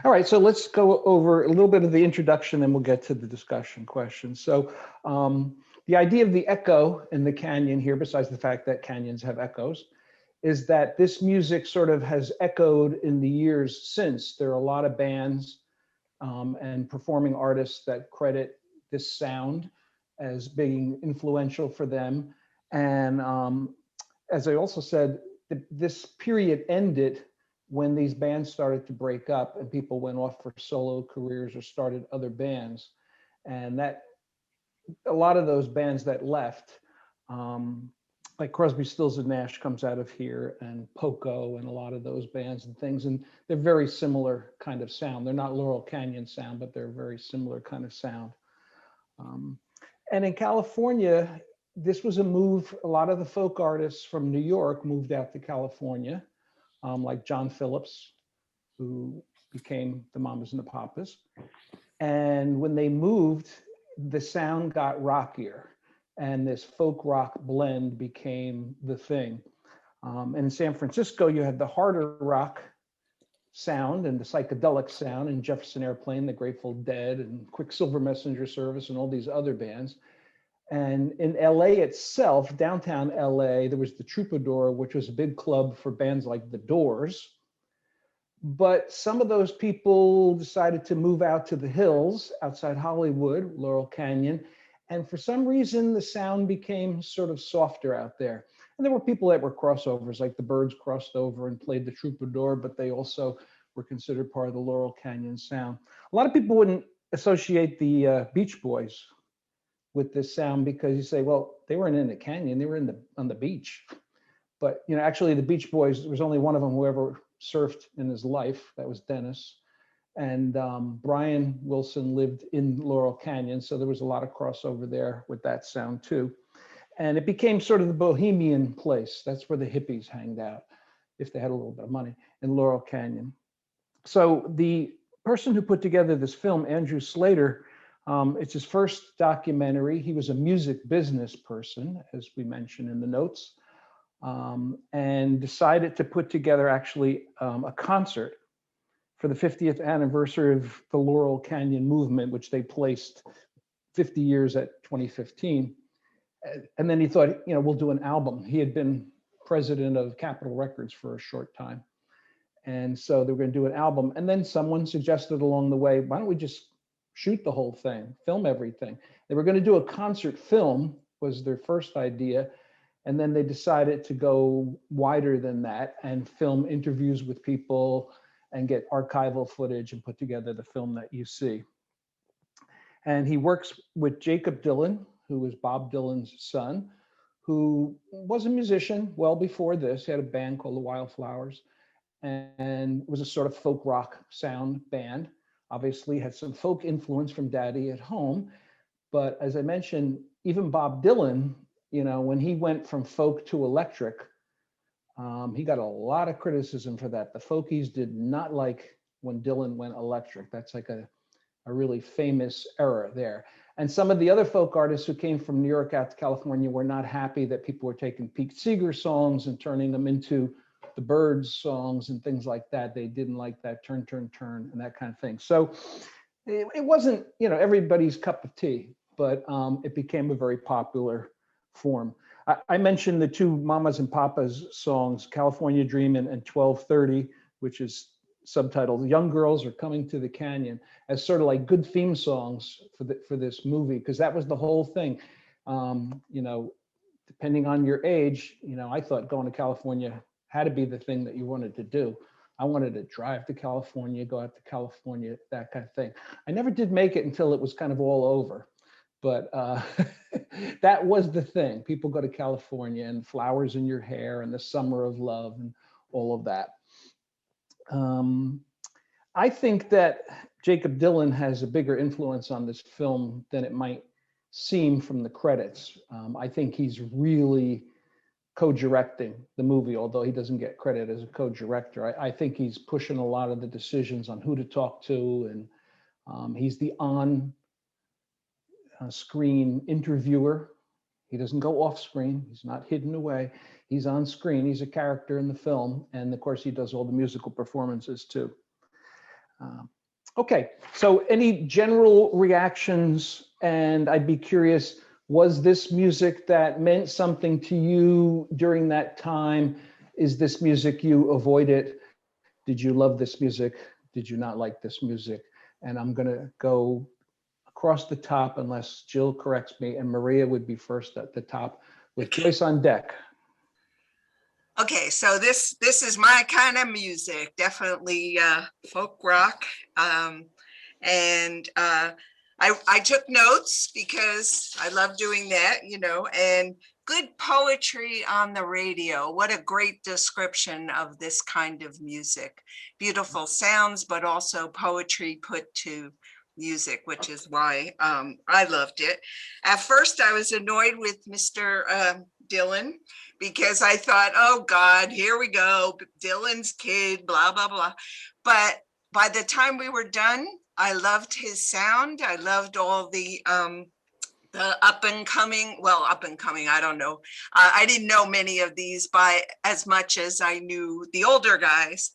All right, so let's go over a little bit of the introduction, then we'll get to the discussion questions. So the idea of the echo in the canyon here, besides the fact that canyons have echoes, is that this music sort of has echoed in the years since. There are a lot of bands and performing artists that credit this sound as being influential for them. And as I also said, this period ended when these bands started to break up and people went off for solo careers or started other bands. And that a lot of those bands that left, like Crosby, Stills and Nash comes out of here, and Poco and a lot of those bands and things. And they're very similar kind of sound. They're not Laurel Canyon sound, but they're very similar kind of sound. And in California, this was a move. A lot of the folk artists from New York moved out to California, like John Phillips, who became the Mamas and the Papas. And when they moved, the sound got rockier, and this folk rock blend became the thing. And in San Francisco, you had the harder rock sound and the psychedelic sound, and Jefferson Airplane, the Grateful Dead, and Quicksilver Messenger Service, and all these other bands. And in LA itself, downtown LA, there was the Troubadour, which was a big club for bands like The Doors. But some of those people decided to move out to the hills outside Hollywood, Laurel Canyon. And for some reason, the sound became sort of softer out there. And there were people that were crossovers, like the Byrds crossed over and played the Troubadour, but they also were considered part of the Laurel Canyon sound. A lot of people wouldn't associate the Beach Boys with this sound because you say, well, they weren't in the canyon, they were on the beach. But actually the Beach Boys, there was only one of them who ever surfed in his life. That was Dennis. And Brian Wilson lived in Laurel Canyon, so there was a lot of crossover there with that sound too. And it became sort of the bohemian place. That's where the hippies hanged out, if they had a little bit of money, in Laurel Canyon. So the person who put together this film, Andrew Slater, it's his first documentary. He was a music business person, as we mentioned in the notes, and decided to put together actually a concert for the 50th anniversary of the Laurel Canyon movement, which they placed 50 years at 2015. And then he thought, we'll do an album. He had been president of Capitol Records for a short time. And so they were going to do an album. And then someone suggested along the way, why don't we just shoot the whole thing, film everything? They were going to do a concert film, was their first idea. And then they decided to go wider than that and film interviews with people and get archival footage and put together the film that you see. And he works with Jacob Dillon, who was Bob Dylan's son, who was a musician well before this. He had a band called the Wildflowers and was a sort of folk rock sound band. Obviously had some folk influence from Daddy at Home. But as I mentioned, even Bob Dylan, when he went from folk to electric, he got a lot of criticism for that. The folkies did not like when Dylan went electric. That's like a really famous era there. And some of the other folk artists who came from New York out to California were not happy that people were taking Pete Seeger songs and turning them into the Byrds songs and things like that. They didn't like that turn, turn, turn and that kind of thing. So it wasn't, everybody's cup of tea, but it became a very popular form. I mentioned the two Mamas and Papas songs, California Dreamin' and 12:30, which is subtitled Young Girls Are Coming to the Canyon, as sort of like good theme songs for this movie, because that was the whole thing. Depending on your age, I thought going to California had to be the thing that you wanted to do. I wanted to drive to California, go out to California, that kind of thing. I never did make it until it was kind of all over. But that was the thing. People go to California and flowers in your hair and the summer of love and all of that. I think that Jacob Dillon has a bigger influence on this film than it might seem from the credits. I think he's really co-directing the movie, although he doesn't get credit as a co-director. I think he's pushing a lot of the decisions on who to talk to, and he's the on-screen interviewer. He doesn't go off screen. He's not hidden away. He's on screen. He's a character in the film. And of course, he does all the musical performances too. Okay, so any general reactions, and I'd be curious, was this music that meant something to you during that time? Is this music you avoided? Did you love this music? Did you not like this music? And I'm gonna go across the top unless Jill corrects me, and Maria would be first at the top with Joyce on deck. Okay, so this is my kind of music, definitely folk rock. And I took notes because I love doing that, you know, and good poetry on the radio. What a great description of this kind of music. Beautiful sounds, but also poetry put to music, which is why I loved it. At first, I was annoyed with Mr. Dillon because I thought, oh God, here we go, Dillon's kid, blah, blah, blah. But by the time we were done, I loved his sound. I loved all the up and coming, I don't know. I didn't know many of these by as much as I knew the older guys,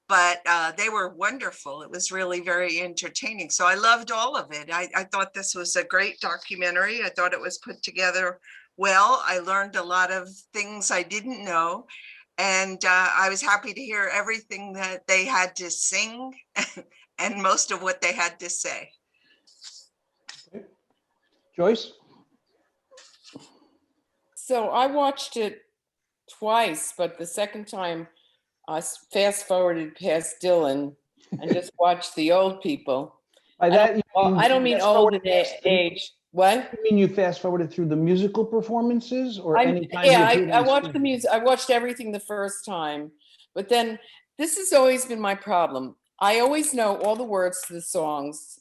but they were wonderful. It was really very entertaining. So I loved all of it. I thought this was a great documentary. I thought it was put together well. I learned a lot of things I didn't know. And I was happy to hear everything that they had to sing and most of what they had to say. Okay. Joyce? So I watched it twice, but the second time I fast forwarded past Dillon and just watched the old people. By that, I don't mean old in age. What? You mean you fast forwarded through the musical performances or any time? Yeah, I watched the music. I watched everything the first time, but then this has always been my problem. I always know all the words to the songs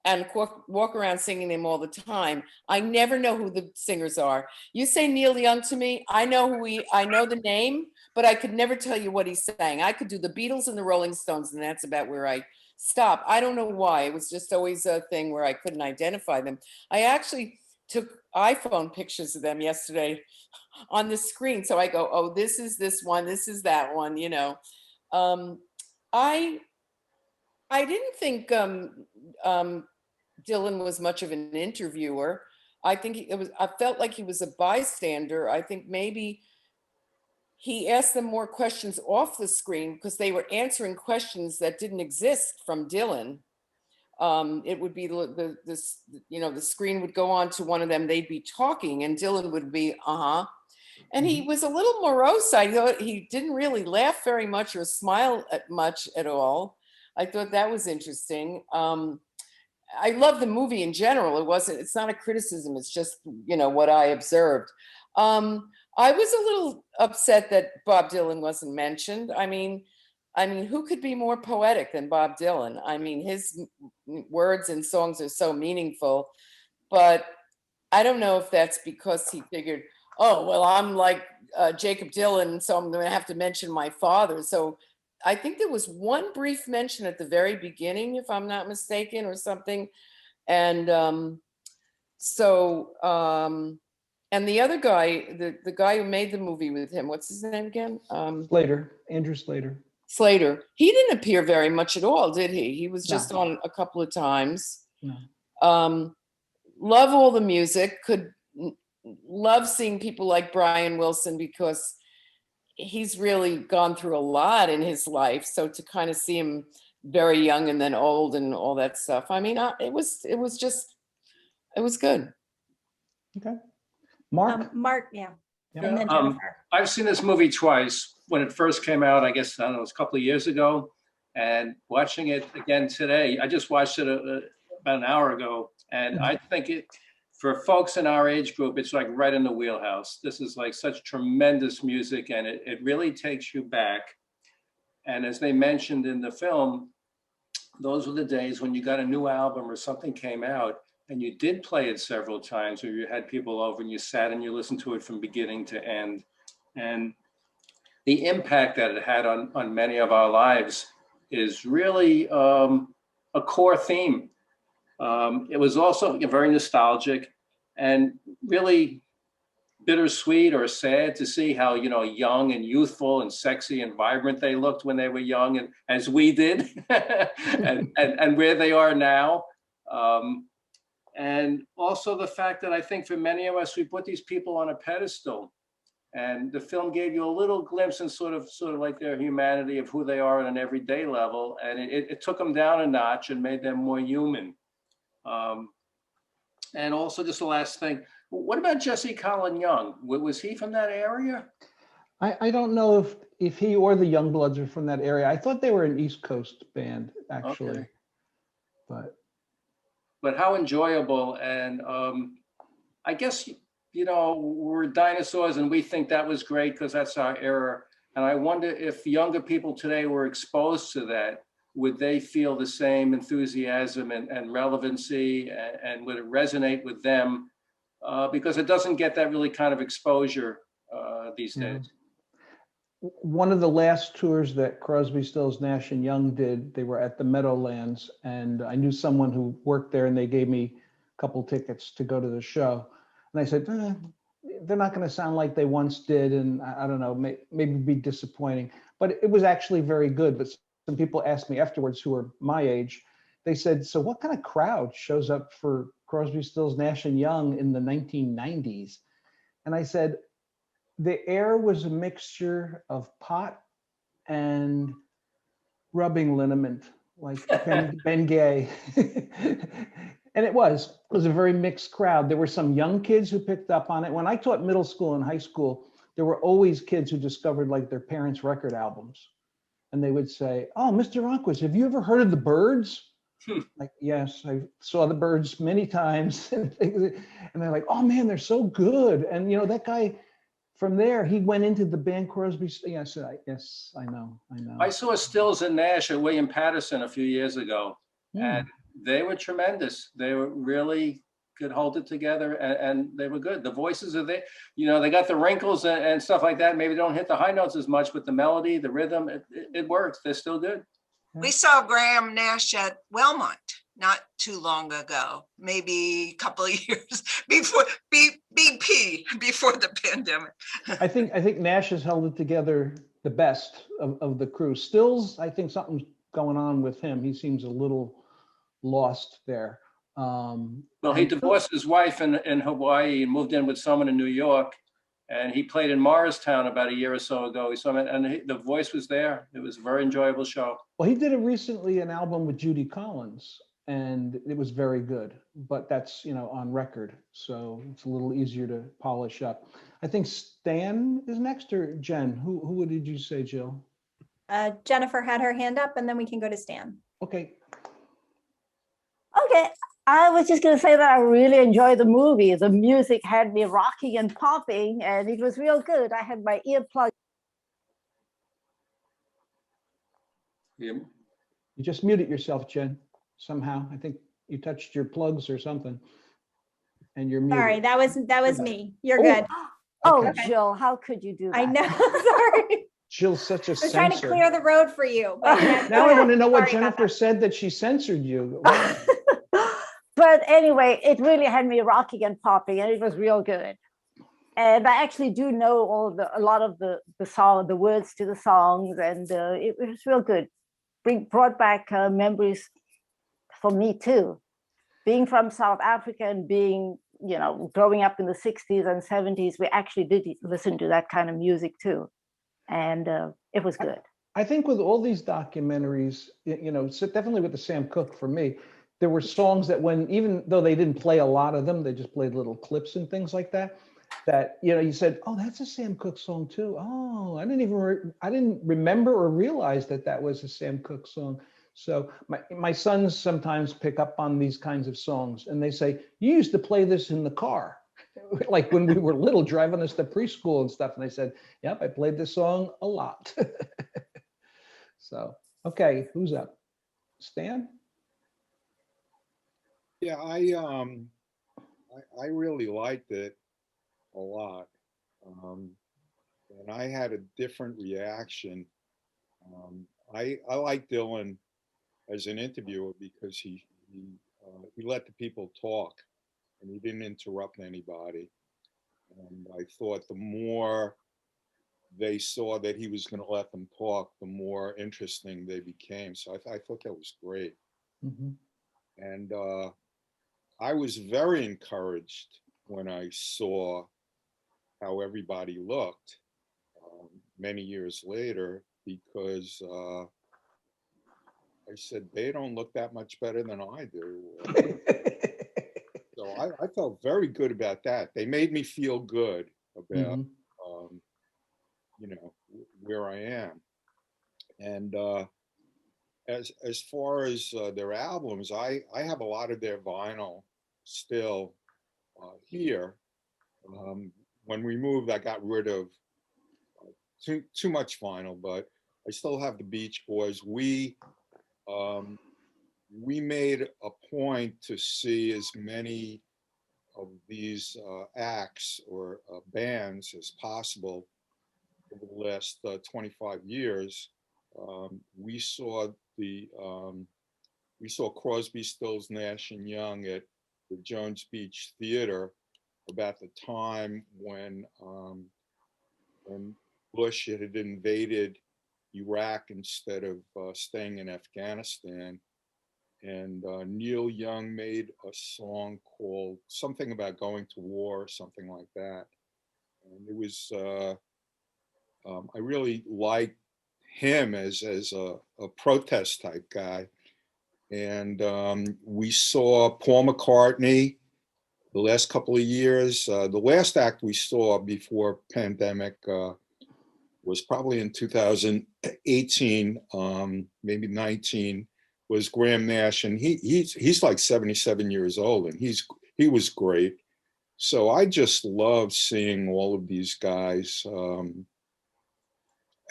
and walk around singing them all the time. I never know who the singers are. You say Neil Young to me, I know the name, but I could never tell you what he's saying. I could do the Beatles and the Rolling Stones, and that's about where I stop. I don't know why. It was just always a thing where I couldn't identify them. I actually took iPhone pictures of them yesterday on the screen. So I go, oh, this is this one, this is that one, you know. I didn't think Dillon was much of an interviewer. I think I felt like he was a bystander. I think maybe he asked them more questions off the screen because they were answering questions that didn't exist from Dillon. It would be the screen would go on to one of them. They'd be talking, and Dillon would be and he was a little morose. I thought he didn't really laugh very much or smile much at all. I thought that was interesting. I love the movie in general. It's not a criticism. It's just, you know, what I observed. I was a little upset that Bob Dylan wasn't mentioned. I mean, who could be more poetic than Bob Dylan? I mean, his words and songs are so meaningful, but I don't know if that's because he figured, oh, well, I'm like Jacob Dylan, so I'm going to have to mention my father. So I think there was one brief mention at the very beginning, if I'm not mistaken, or something. And and the other guy, the guy who made the movie with him, what's his name again? Slater, Andrew Slater. Slater. He didn't appear very much at all, did he? He was just on a couple of times. No. Love all the music. Love seeing people like Brian Wilson because he's really gone through a lot in his life. So to kind of see him very young and then old and all that stuff. I mean, it was good. Okay. Mark? Mark, yeah. Yeah. I've seen this movie twice. When it first came out, I guess, I don't know, it was a couple of years ago. And watching it again today, I just watched it about an hour ago. And I think for folks in our age group, it's like right in the wheelhouse. This is like such tremendous music, and it really takes you back. And as they mentioned in the film, those were the days when you got a new album or something came out and you did play it several times, or you had people over and you sat and you listened to it from beginning to end. And the impact that it had on many of our lives is really a core theme. It was also very nostalgic and really bittersweet or sad to see how, you know, young and youthful and sexy and vibrant they looked when they were young, and as we did, and where they are now. And also the fact that I think for many of us, we put these people on a pedestal, and the film gave you a little glimpse and sort of like their humanity of who they are on an everyday level, and it took them down a notch and made them more human. And also, just the last thing, what about Jesse Colin Young? Was he from that area? I don't know if he or the Youngbloods are from that area. I thought they were an East Coast band, actually. Okay. But how enjoyable. And I guess, you know, we're dinosaurs and we think that was great because that's our era. And I wonder if younger people today were exposed to that, would they feel the same enthusiasm and relevancy, and would it resonate with them? Because it doesn't get that really kind of exposure these days. One of the last tours that Crosby, Stills, Nash and Young did, they were at the Meadowlands, and I knew someone who worked there, and they gave me a couple tickets to go to the show. And I said, they're not going to sound like they once did, and I don't know, maybe be disappointing. But it was actually very good. But some people asked me afterwards who were my age, they said, so what kind of crowd shows up for Crosby, Stills, Nash and Young in the 1990s? And I said, the air was a mixture of pot and rubbing liniment, like Ben Gay. And it was a very mixed crowd. There were some young kids who picked up on it. When I taught middle school and high school, there were always kids who discovered like their parents' record albums. And they would say, oh, Mr. Ronquist, have you ever heard of the Byrds? Like, yes, I saw the Byrds many times. And they're like, oh man, they're so good. And you know, that guy from there, he went into the band Crosby. Yes, I know. I saw Stills and Nash at William Patterson a few years ago, and they were tremendous. They were really could hold it together, and they were good. The voices are there. You know, they got the wrinkles and stuff like that. Maybe they don't hit the high notes as much, but the melody, the rhythm, it works. They're still good. We saw Graham Nash at Wellmont not too long ago, maybe a couple of years before BP, before the pandemic. I think Nash has held it together the best of the crew. Stills, I think something's going on with him. He seems a little lost there. Well, he divorced his wife in Hawaii and moved in with someone in New York. And he played in Morristown about a year or so ago. The voice was there. It was a very enjoyable show. Well, he did recently an album with Judy Collins, and it was very good. But that's, you know, on record, so it's a little easier to polish up. I think Stan is next, or Jen. Who did you say, Jill? Jennifer had her hand up, and then we can go to Stan. Okay. Okay, I was just going to say that I really enjoyed the movie. The music had me rocking and popping, and it was real good. I had my earplugs. Yeah. You just muted yourself, Jen, somehow. I think you touched your plugs or something, and you're muted. Sorry, that was me. You're Oh, good. Oh, okay. Jill, how could you do that? I know. Sorry. Jill's such a I was censor. trying to clear the road for you. But Now I want to know what Sorry about Jennifer said that she censored you. But anyway, it really had me rocking and popping, and it was real good. And I actually do know a lot of the words to the songs, and it was real good. Brought back memories for me too. Being from South Africa and being, you know, growing up in the 60s and 70s, we actually did listen to that kind of music too. And it was good. I think with all these documentaries, you know, so definitely with the Sam Cooke for me, there were songs that even though they didn't play a lot of them, they just played little clips and things like that, you know, you said, oh, that's a Sam Cooke song too. Oh, I didn't remember or realize that was a Sam Cooke song. So my sons sometimes pick up on these kinds of songs, and they say, you used to play this in the car. Like when we were little, driving us to preschool and stuff. And they said, yep, I played this song a lot. So, okay, who's up? Stan? Yeah, I really liked it a lot. And I had a different reaction. I like Dillon as an interviewer because he let the people talk, and he didn't interrupt anybody. And I thought the more they saw that he was going to let them talk, the more interesting they became. So I thought that was great. Mhm. And I was very encouraged when I saw how everybody looked many years later, because I said, they don't look that much better than I do. So I felt very good about that. They made me feel good about, Mhm. you know, where I am. And as far as their albums, I have a lot of their vinyl still here. When we moved, I got rid of too much vinyl, but I still have the Beach Boys. We made a point to see as many of these acts or bands as possible over the last 25 years. We saw we saw Crosby, Stills, Nash and Young at the Jones Beach Theater about the time when Bush had invaded Iraq instead of staying in Afghanistan. And Neil Young made a song called something about going to war, something like that. And it was, I really liked him as a protest type guy. And we saw Paul McCartney the last couple of years. The last act we saw before pandemic was probably in 2018, maybe 19, was Graham Nash, and he's like 77 years old, and he was great. So I just love seeing all of these guys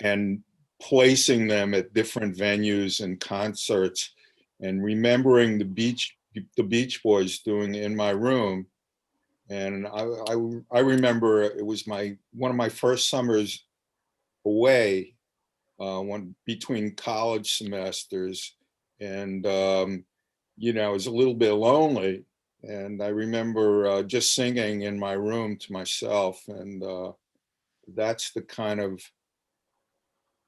and placing them at different venues and concerts, and remembering the Beach Boys doing In My Room. And I remember it was one of my first summers away, one between college semesters, and you know, I was a little bit lonely, and I remember just singing in my room to myself, and that's the kind of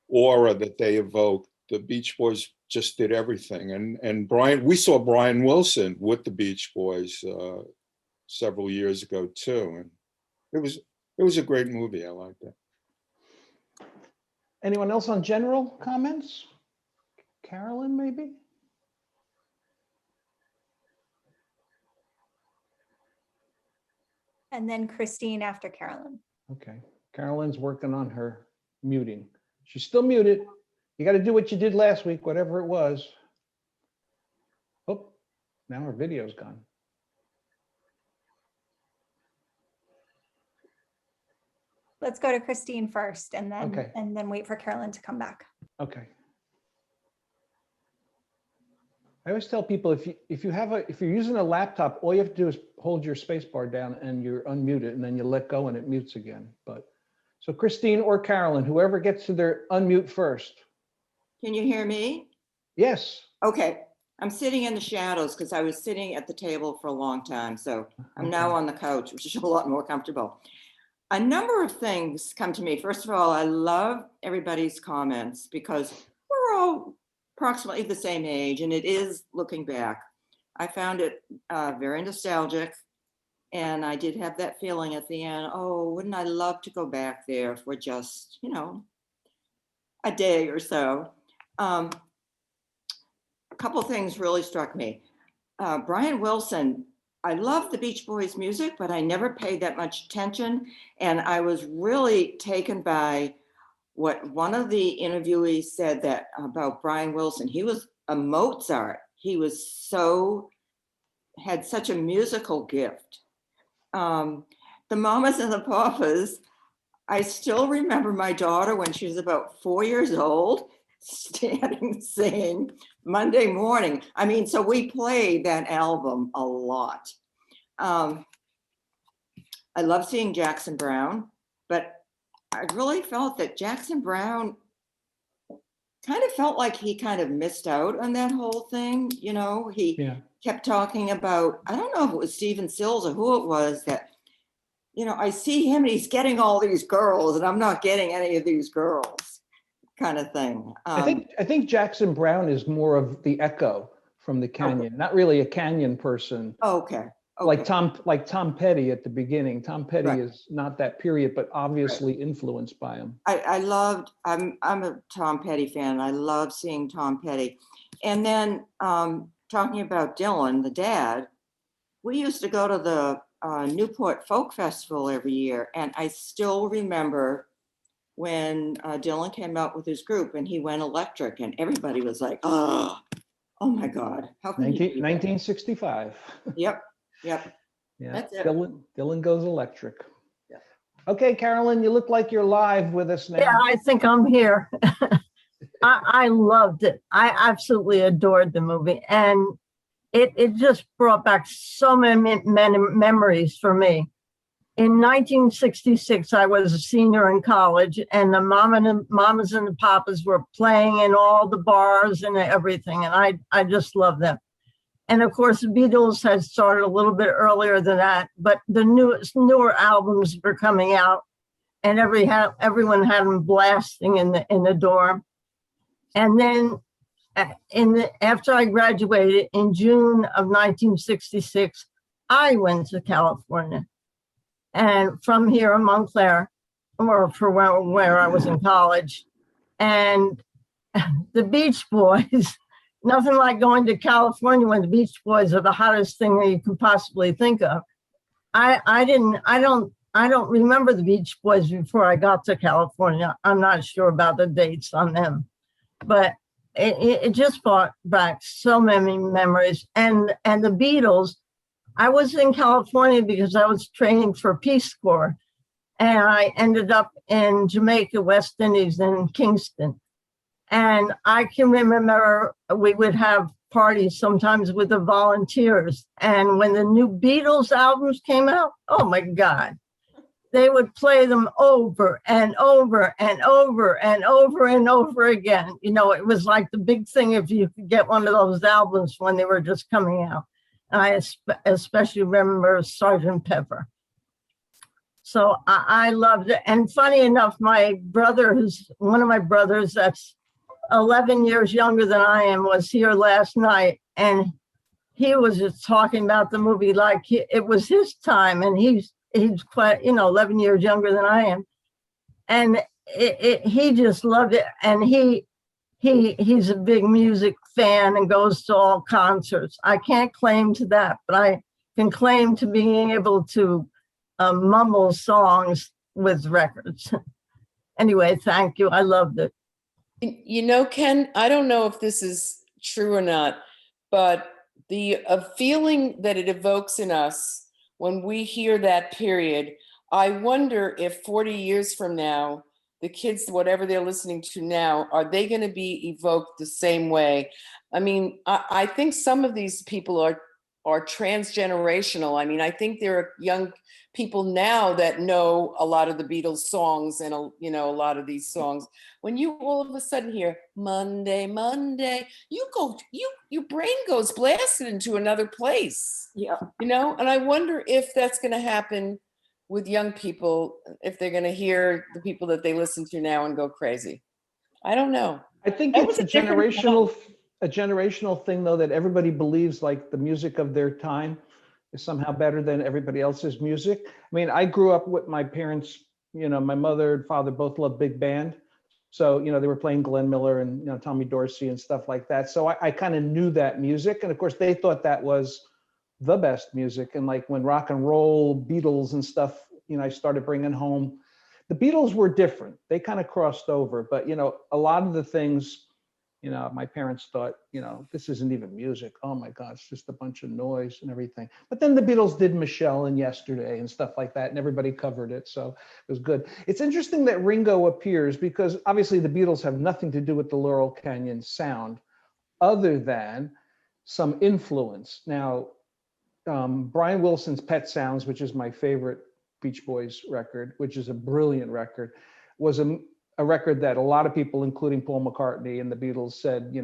aura that they evoked. The Beach Boys just did everything, and we saw Brian Wilson with the Beach Boys several years ago too, and it was a great movie. I liked it. Anyone else on general comments? Carolyn, maybe? And then Christine after Carolyn. Okay. Carolyn's working on her muting. She's still muted. You got to do what you did last week, whatever it was. Oh, now her video's gone. Let's go to Christine first and then Okay. wait for Carolyn to come back. Okay. I always tell people if you're using a laptop, all you have to do is hold your space bar down and you're unmuted, and then you let go and it mutes again. But so Christine or Carolyn, whoever gets to their unmute first. Can you hear me? Yes. Okay, I'm sitting in the shadows because I was sitting at the table for a long time. So I'm now Okay. on the couch, which is a lot more comfortable. A number of things come to me. First of all, I love everybody's comments because we're all approximately the same age, and it is looking back. I found it very nostalgic, and I did have that feeling at the end, oh, wouldn't I love to go back there for just, you know, a day or so. A couple things really struck me. Brian Wilson, I love the Beach Boys music, but I never paid that much attention. And I was really taken by what one of the interviewees said that about Brian Wilson. He was a Mozart. He was had such a musical gift. The Mamas and the Papas, I still remember my daughter when she was about 4 years old, standing singing Monday Morning. I mean, so we played that album a lot. I love seeing Jackson Browne, but I really felt that Jackson Browne kind of felt like he kind of missed out on that whole thing. You know, he kept talking about, I don't know if it was Stephen Stills or who it was, that you know, I see him and he's getting all these girls and I'm not getting any of these girls kind of thing. I think Jackson Browne is more of the echo from the Canyon, not really a Canyon person. Okay. Like Tom Petty at the beginning. Tom Petty Right. is not that period, but obviously influenced by him. I'm a Tom Petty fan. I love seeing Tom Petty. And then talking about Dillon, the dad, we used to go to the Newport Folk Festival every year. And I still remember when Dillon came out with his group and he went electric and everybody was like, oh my God, how can you do that? 1965. Yep. Yeah, That's it. Dillon goes electric. Yeah. Okay, Carolyn, you look like you're live with us now. Yeah, I think I'm here. I loved it. I absolutely adored the movie. And it just brought back so many memories for me. In 1966, I was a senior in college, and the mamas and the papas were playing in all the bars and everything. And I just loved them. And of course, the Beatles had started a little bit earlier than that, but the newer albums were coming out, and everyone had them blasting in the dorm. And then after I graduated in June of 1966, I went to California, and from here in Montclair, or for where I was in college, and the Beach Boys. Nothing like going to California when the Beach Boys are the hottest thing that you could possibly think of. I don't remember the Beach Boys before I got to California. I'm not sure about the dates on them, but it just brought back so many memories. And the Beatles, I was in California because I was training for Peace Corps, and I ended up in Jamaica, West Indies, and Kingston. And I can remember we would have parties sometimes with the volunteers. And when the new Beatles albums came out, oh my God, they would play them over and over and over and over and over again. You know, it was like the big thing if you could get one of those albums when they were just coming out. And I especially remember Sgt. Pepper. So I loved it. And funny enough, my brother, one of my brothers that's 11 years younger than I am, was here last night, and he was just talking about the movie like it was his time, and he's quite 11 years younger than I am, and he just loved it. And he's a big music fan and goes to all concerts. I can't claim to that, but I can claim to being able to mumble songs with records. Anyway, thank you. I loved it. You know, Ken, I don't know if this is true or not, but the feeling that it evokes in us when we hear that period, I wonder if 40 years from now, the kids, whatever they're listening to now, are they going to be evoked the same way? I mean, I think some of these people are transgenerational. I mean, I think there are young people now that know a lot of the Beatles songs and a lot of these songs. When you all of a sudden hear Monday, Monday, your brain goes blasted into another place. Yeah. And I wonder if that's going to happen with young people, if they're going to hear the people that they listen to now and go crazy. I don't know. I think That it's was a generational thing, though, that everybody believes like the music of their time is somehow better than everybody else's music. I mean, I grew up with my parents, my mother and father both loved big band. So, they were playing Glenn Miller and, Tommy Dorsey and stuff like that. So I kind of knew that music. And of course, they thought that was the best music. And like when rock and roll, Beatles and stuff, I started bringing home, the Beatles were different. They kind of crossed over. But, a lot of the things, my parents thought, this isn't even music. Oh my God, it's just a bunch of noise and everything. But then the Beatles did Michelle and Yesterday and stuff like that, and everybody covered it. So it was good. It's interesting that Ringo appears because obviously the Beatles have nothing to do with the Laurel Canyon sound other than some influence. Now, Brian Wilson's Pet Sounds, which is my favorite Beach Boys record, which is a brilliant record, was a record that a lot of people, including Paul McCartney and the Beatles, said,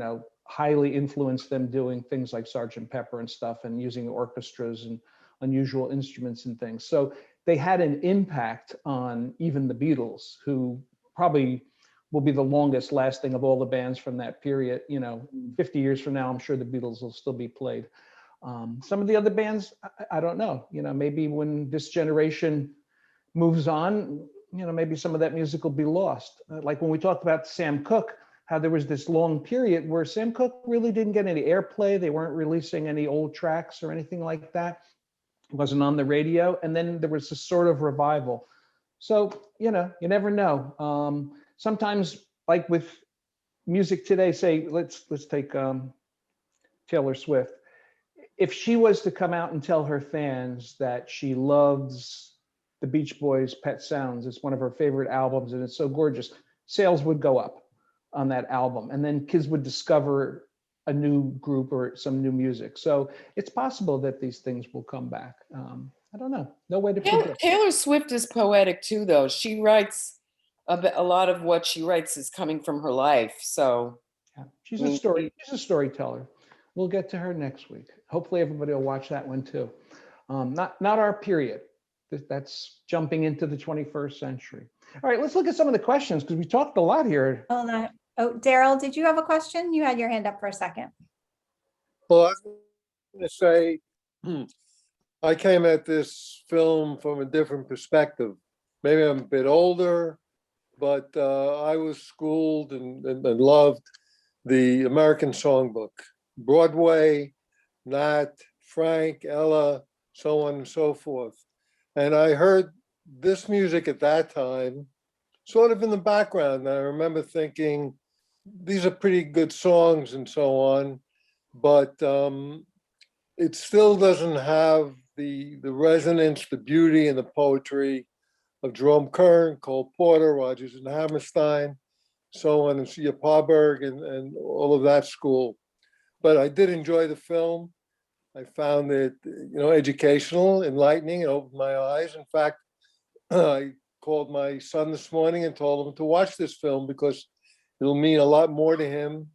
highly influenced them doing things like Sgt. Pepper and stuff and using orchestras and unusual instruments and things. So they had an impact on even the Beatles, who probably will be the longest lasting of all the bands from that period. 50 years from now, I'm sure the Beatles will still be played. Some of the other bands, I don't know. Maybe when this generation moves on, maybe some of that music will be lost. Like when we talked about Sam Cooke, how there was this long period where Sam Cooke really didn't get any airplay. They weren't releasing any old tracks or anything like that. It wasn't on the radio. And then there was this sort of revival. So, you never know. Sometimes, like with music today, say, let's take Taylor Swift. If she was to come out and tell her fans that she loves the Beach Boys' Pet Sounds, it's one of her favorite albums and it's so gorgeous, sales would go up on that album. And then kids would discover a new group or some new music. So it's possible that these things will come back. I don't know. No way to predict. Taylor Swift is poetic too, though. She writes a lot of what she writes is coming from her life. So yeah. She's a storyteller. We'll get to her next week. Hopefully everybody will watch that one too. Not our period. That's jumping into the 21st century. All right, let's look at some of the questions because we talked a lot here. Oh, Daryl, did you have a question? You had your hand up for a second. Well, I was going to say, I came at this film from a different perspective. Maybe I'm a bit older, but I was schooled and loved the American Songbook. Broadway, Nat, Frank, Ella, so on and so forth. And I heard this music at that time, sort of in the background. And I remember thinking, these are pretty good songs and so on, but it still doesn't have the resonance, the beauty, and the poetry of Jerome Kern, Cole Porter, Rodgers and Hammerstein, so on, and Sia Parberg, and all of that school. But I did enjoy the film. I found it, educational, enlightening, and opened my eyes. In fact, I called my son this morning and told him to watch this film because it'll mean a lot more to him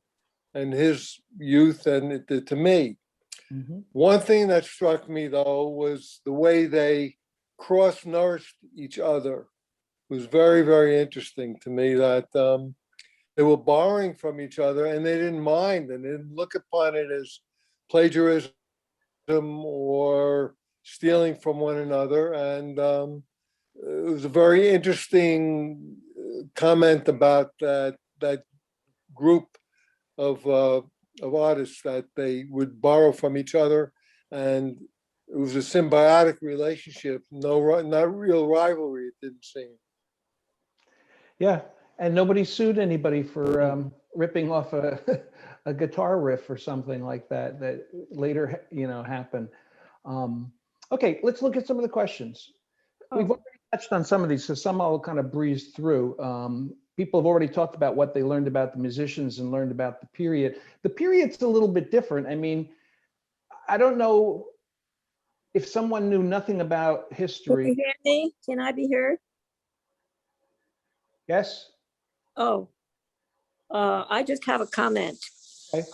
and his youth than it did to me. Mm-hmm. One thing that struck me, though, was the way they cross-nourished each other. It was very, very interesting to me that they were borrowing from each other and they didn't mind and they didn't look upon it as plagiarism or stealing from one another. And it was a very interesting comment about that group of artists, that they would borrow from each other, and it was a symbiotic relationship. Not real rivalry, it didn't seem. Yeah, and nobody sued anybody for ripping off a guitar riff or something like that later happened. Okay, let's look at some of the questions. We've already touched on some of these, so some I'll kind of breeze through. People have already talked about what they learned about the musicians and learned about the period. The period's a little bit different. I mean, I don't know if someone knew nothing about history. Can you hear me? Can I be heard? Yes. Oh, I just have a comment. Okay.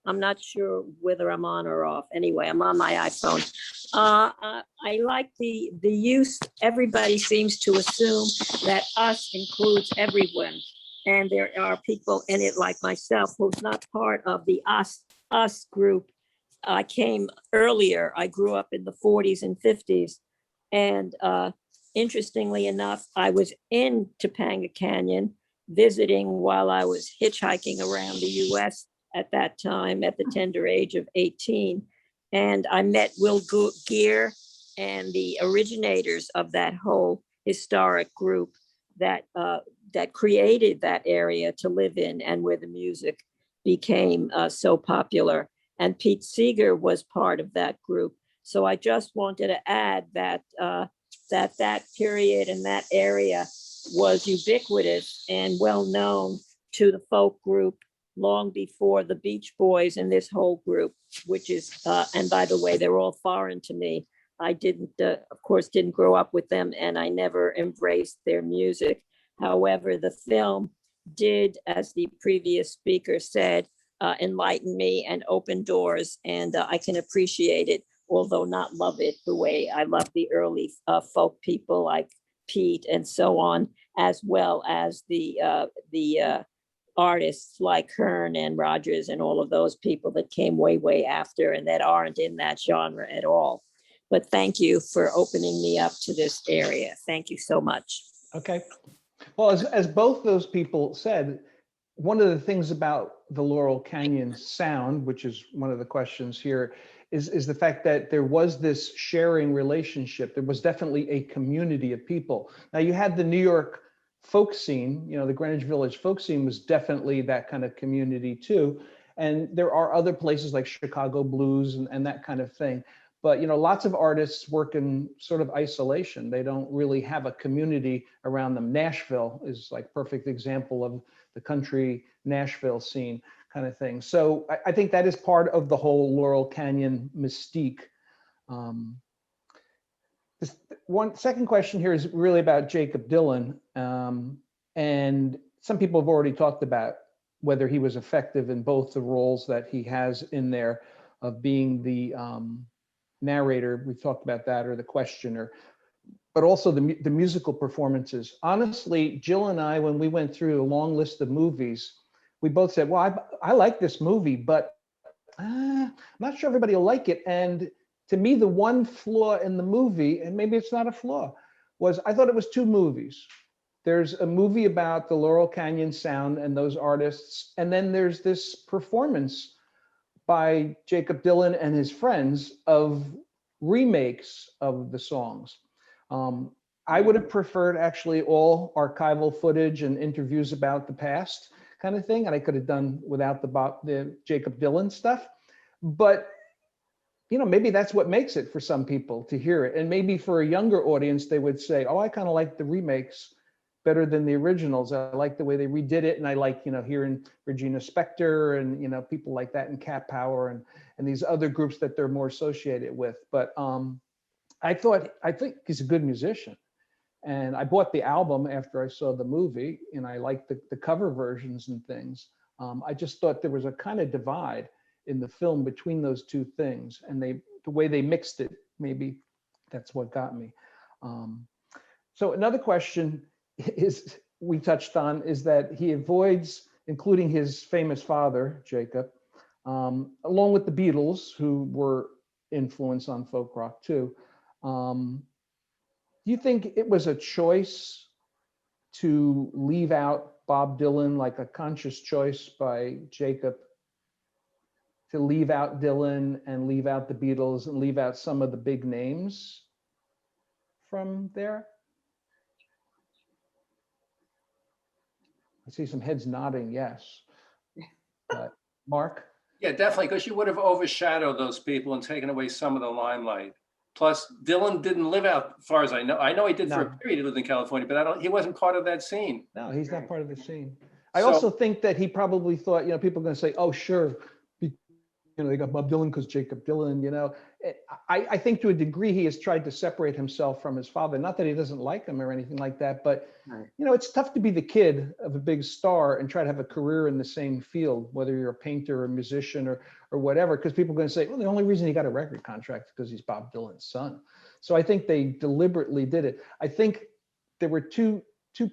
I'm not sure whether I'm on or off. Anyway, I'm on my iPhone. I like the use. Everybody seems to assume that us includes everyone. And there are people in it like myself who's not part of the us group. I came earlier. I grew up in the 40s and 50s. And interestingly enough, I was in Topanga Canyon visiting while I was hitchhiking around the US at that time at the tender age of 18. And I met Will Geer and the originators of that whole historic group that created that area to live in and where the music became so popular. And Pete Seeger was part of that group. So I just wanted to add that that period and that area was ubiquitous and well known to the folk group long before the Beach Boys and this whole group, which is, and by the way, they're all foreign to me. I didn't, of course, didn't grow up with them and I never embraced their music. However, the film did, as the previous speaker said, enlighten me and open doors, and I can appreciate it although not love it the way I love the early folk people like Pete and so on, as well as the artists like Hearn and Rogers and all of those people that came way after and that aren't in that genre at all. But thank you for opening me up to this area. Thank you so much. Okay. Well, as both those people said, one of the things about the Laurel Canyon sound, which is one of the questions here, is the fact that there was this sharing relationship. There was definitely a community of people. Now you had the New York folk scene, you know, the Greenwich Village folk scene was definitely that kind of community too. And there are other places like Chicago blues and that kind of thing. But, you know, lots of artists work in sort of isolation. They don't really have a community around them. Nashville is like perfect example of the country Nashville scene kind of thing. So I think that is part of the whole Laurel Canyon mystique. This second question here is really about Jakob Dillon. And some people have already talked about whether he was effective in both the roles that he has in there of being the narrator, we talked about that, or the questioner, but also the musical performances. Honestly, Jill and I, when we went through a long list of movies, we both said, well, I like this movie, but I'm not sure everybody will like it. And to me, the one flaw in the movie, and maybe it's not a flaw, was I thought it was two movies. There's a movie about the Laurel Canyon sound and those artists, and then there's this performance by Jakob Dillon and his friends of remakes of the songs. I would have preferred actually all archival footage and interviews about the past kind of thing, and I could have done without the Jakob Dillon stuff. But you know, maybe that's what makes it for some people to hear it, and maybe for a younger audience, they would say, "Oh, I kind of like the remakes better than the originals. I like the way they redid it, and I like, you know, hearing Regina Spektor and, you know, people like that, and Cat Power and these other groups that they're more associated with." But I think he's a good musician, and I bought the album after I saw the movie, and I liked the cover versions and things. I just thought there was a kind of divide in the film between those two things, and the way they mixed it, maybe that's what got me. So another question is we touched on is that he avoids including his famous father, Jacob, along with the Beatles, who were influence on folk rock too. Do you think it was a choice to leave out Bob Dylan, like a conscious choice by Jacob to leave out Dylan and leave out the Beatles and leave out some of the big names from there? I see some heads nodding yes. But Mark? Yeah, definitely, because you would have overshadowed those people and taken away some of the limelight. Plus, Dylan didn't live out, as far as I know. I know he did for a period. He lived in California, but he wasn't part of that scene. No, he's not part of the scene. I also think that he probably thought, you know, people are going to say, "Oh, sure, you know, they got Bob Dylan because Jakob Dylan." You know, I think to a degree he has tried to separate himself from his father. Not that he doesn't like him or anything like that, but you know, it's tough to be the kid of a big star and try to have a career in the same field, whether you're a painter or a musician or whatever, because people are going to say, well, the only reason he got a record contract is because he's Bob Dylan's son. So I think they deliberately did it. I think there were two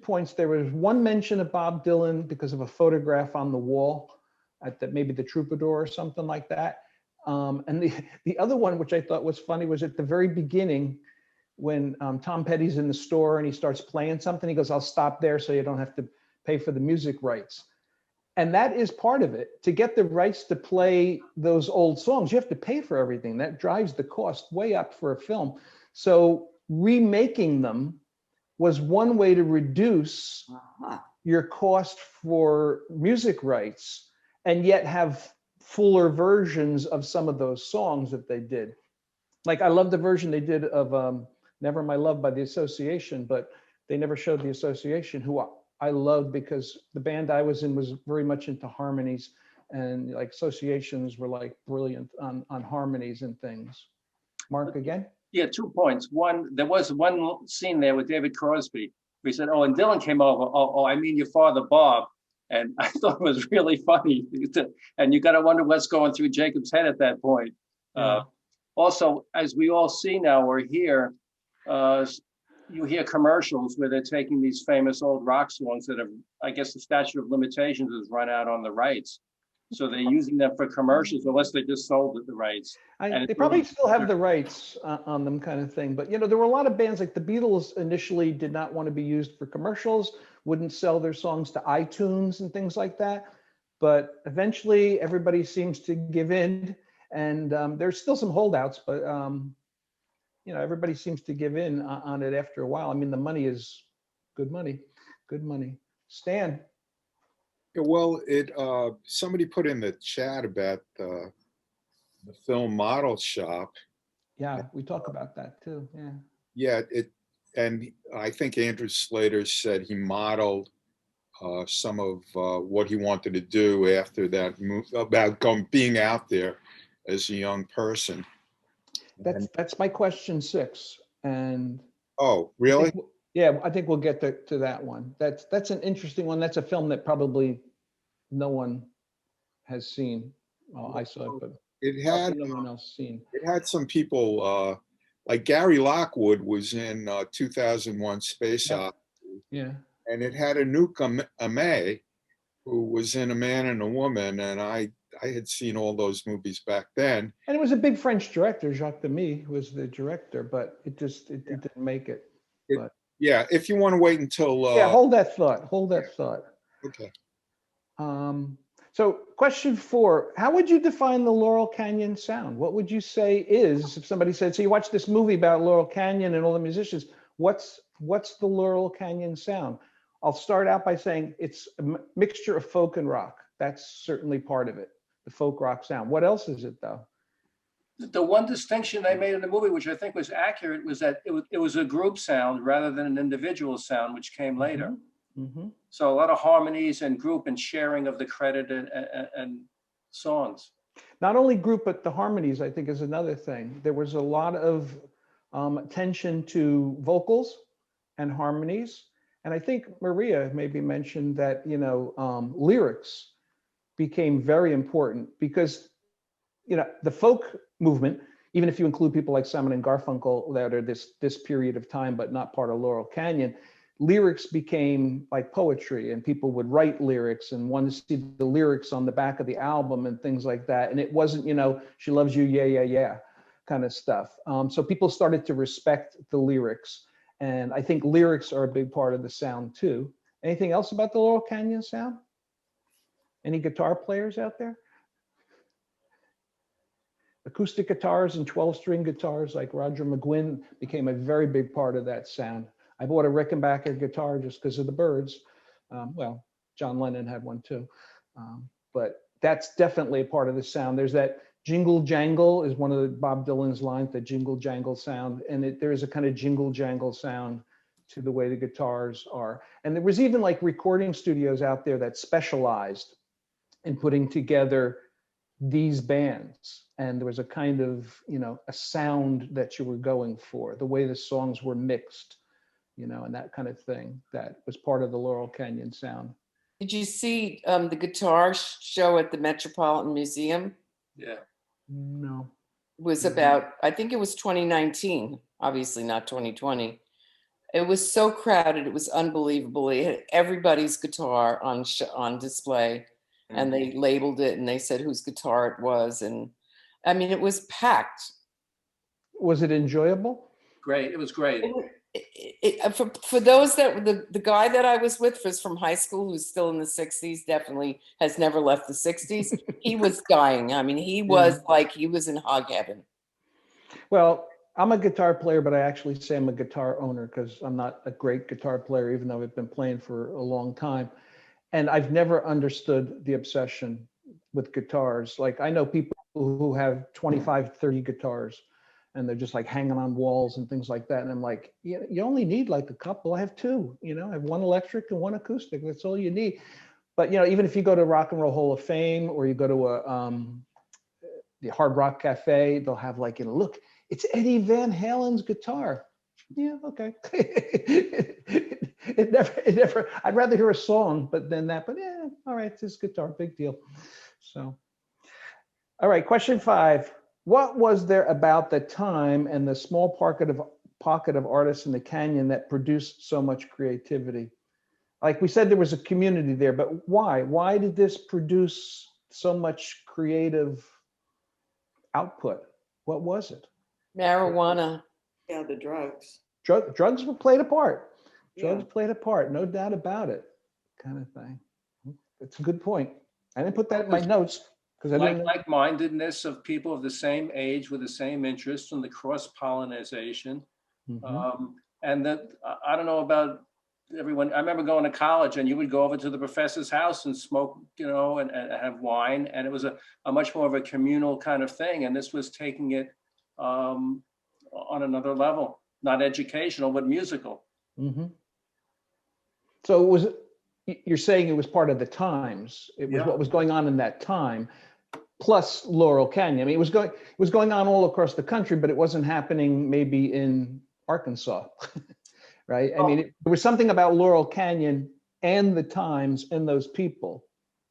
points. There was one mention of Bob Dylan because of a photograph on the wall at maybe the Troubadour or something like that. And the other one, which I thought was funny, was at the very beginning when Tom Petty's in the store and he starts playing something. He goes, "I'll stop there so you don't have to pay for the music rights." And that is part of it. To get the rights to play those old songs, you have to pay for everything. That drives the cost way up for a film. So remaking them was one way to reduce your cost for music rights and yet have fuller versions of some of those songs that they did. Like, I love the version they did of Never My Love by the Association, but they never showed the Association, who I loved because the band I was in was very much into harmonies, and like Associations were like brilliant on harmonies and things. Mark, again? Yeah, 2 points. One, there was one scene there with David Crosby. We said, "Oh, and Dylan came over. Oh, I mean your father, Bob." And I thought it was really funny. And you got to wonder what's going through Jacob's head at that point. Also, as we all see now or hear, you hear commercials where they're taking these famous old rock songs that have, I guess the statute of limitations has run out on the rights. So they're using them for commercials unless they just sold the rights. And They probably still have the rights on them, kind of thing. But, you know, there were a lot of bands, like the Beatles initially did not want to be used for commercials, wouldn't sell their songs to iTunes and things like that. But eventually everybody seems to give in, and there's still some holdouts, but you know, everybody seems to give in on it after a while. I mean, the money is good money, good money. Stan. Yeah, well, somebody put in the chat about the film Model Shop. Yeah, we talk about that too. Yeah. Yeah, and I think Andrew Slater said he modeled some of what he wanted to do after that move, about being out there as a young person. That's my question 6. And oh, really? I think we'll get to that one. That's an interesting one. That's a film that probably no one has seen. Well, I saw it, but it had no one else seen. It had some people like Gary Lockwood was in 2001 Space Odyssey. Yeah. And it had Anouk Aimée, who was in A Man and a Woman, and I had seen all those movies back then. And it was a big French director, Jacques Demy was the director, but it didn't make it. Yeah, if you want to wait until yeah, hold that thought. Okay. So question 4, how would you define the Laurel Canyon sound? What would you say is, if somebody said, so you watch this movie about Laurel Canyon and all the musicians, what's the Laurel Canyon sound? I'll start out by saying it's a mixture of folk and rock. That's certainly part of it, the folk rock sound. What else is it though? The one distinction they made in the movie, which I think was accurate, was that it was a group sound rather than an individual sound, which came later. Mm-hmm. So a lot of harmonies and group and sharing of the credit and songs. Not only group, but the harmonies, I think, is another thing. There was a lot of attention to vocals and harmonies. And I think Maria maybe mentioned that, you know, lyrics became very important because, you know, the folk movement, even if you include people like Simon and Garfunkel that are this period of time, but not part of Laurel Canyon, lyrics became like poetry, and people would write lyrics and want to see the lyrics on the back of the album and things like that. And it wasn't, you know, she loves you, yeah, yeah, yeah, kind of stuff. So people started to respect the lyrics. And I think lyrics are a big part of the sound too. Anything else about the Laurel Canyon sound? Any guitar players out there? Acoustic guitars and 12-string guitars like Roger McGuinn became a very big part of that sound. I bought a Rickenbacker guitar just because of the Byrds. Well, John Lennon had one too. But that's definitely a part of the sound. There's that jingle jangle is one of Bob Dylan's lines, the jingle jangle sound. And there is a kind of jingle jangle sound to the way the guitars are. And there was even like recording studios out there that specialized in putting together these bands. And there was a kind of, you know, a sound that you were going for, the way the songs were mixed, you know, and that kind of thing that was part of the Laurel Canyon sound. Did you see the guitar show at the Metropolitan Museum? Yeah. No. It was about, I think it was 2019, obviously not 2020. It was so crowded, it was unbelievable. It had everybody's guitar on display, and they labeled it and they said whose guitar it was. And I mean, it was packed. Was it enjoyable? Great, it was great. For those that the guy that I was with was from high school, who's still in the 60s, definitely has never left the 60s. He was dying. I mean, he was like, he was in hog heaven. Well, I'm a guitar player, but I actually say I'm a guitar owner because I'm not a great guitar player, even though I've been playing for a long time. And I've never understood the obsession with guitars. Like I know people who have 25, 30 guitars, and they're just like hanging on walls and things like that. And I'm like, you only need like a couple. I have 2, you know, I have 1 electric and 1 acoustic. That's all you need. But, you know, even if you go to Rock and Roll Hall of Fame or you go to the Hard Rock Cafe, they'll have like, you know, look, it's Eddie Van Halen's guitar. Yeah, okay. it never, I'd rather hear a song, but yeah, all right, it's his guitar, big deal. So, all right, question 5. what was there about the time and the small pocket of artists in the canyon that produced so much creativity? Like we said, there was a community there, but why? Why did this produce so much creative output? What was it? Marijuana. Yeah, the drugs. Drugs played a part. Drugs Yeah. played a part, no doubt about it, kind of thing. It's a good point. I didn't put that in my notes because I didn't know. Like-mindedness of people of the same age with the same interests and the cross-pollination. Mhm. And that, I don't know about everyone. I remember going to college and you would go over to the professor's house and smoke, and have wine. And it was a much more of a communal kind of thing. And this was taking it on another level, not educational, but musical. Mhm. So it was, you're saying it was part of the times. It was Yeah. what was going on in that time, plus Laurel Canyon. I mean, it was going on all across the country, but it wasn't happening maybe in Arkansas, right? I mean, there was something about Laurel Canyon and the times and those people.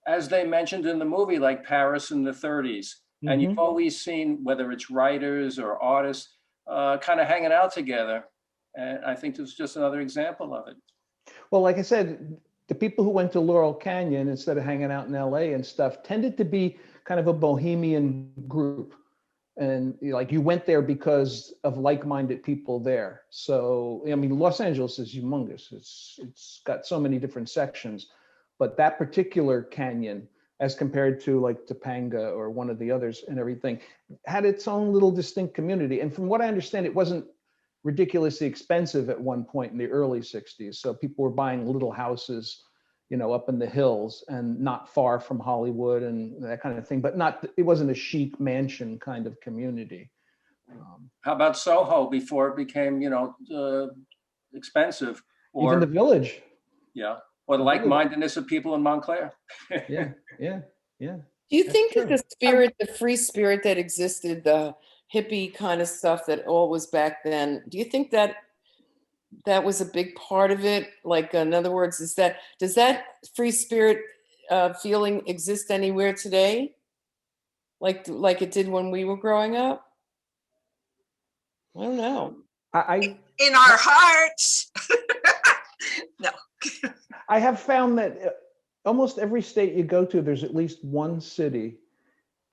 As they mentioned in the movie, like Paris in the 30s. And you've Mhm. always seen, whether it's writers or artists, kind of hanging out together. And I think this is just another example of it. Well, like I said, the people who went to Laurel Canyon instead of hanging out in LA and stuff tended to be kind of a bohemian group. And like you went there because of like-minded people there. So, I mean, Los Angeles is humongous. It's got so many different sections, but that particular canyon, as compared to like Topanga or one of the others and everything, had its own little distinct community. And from what I understand, it wasn't ridiculously expensive at one point in the early 60s. So people were buying little houses, up in the hills and not far from Hollywood and that kind of thing, but it wasn't a chic mansion kind of community. How about Soho before it became, expensive? Even the Village. Yeah, or the like-mindedness of people in Montclair. Yeah. Do you think that the spirit, the free spirit that existed, the hippie kind of stuff that all was back then, do you think that was a big part of it? Like, in other words, does that free spirit feeling exist anywhere today? Like it did when we were growing up? I don't know. In our hearts. No. I have found that almost every state you go to, there's at least one city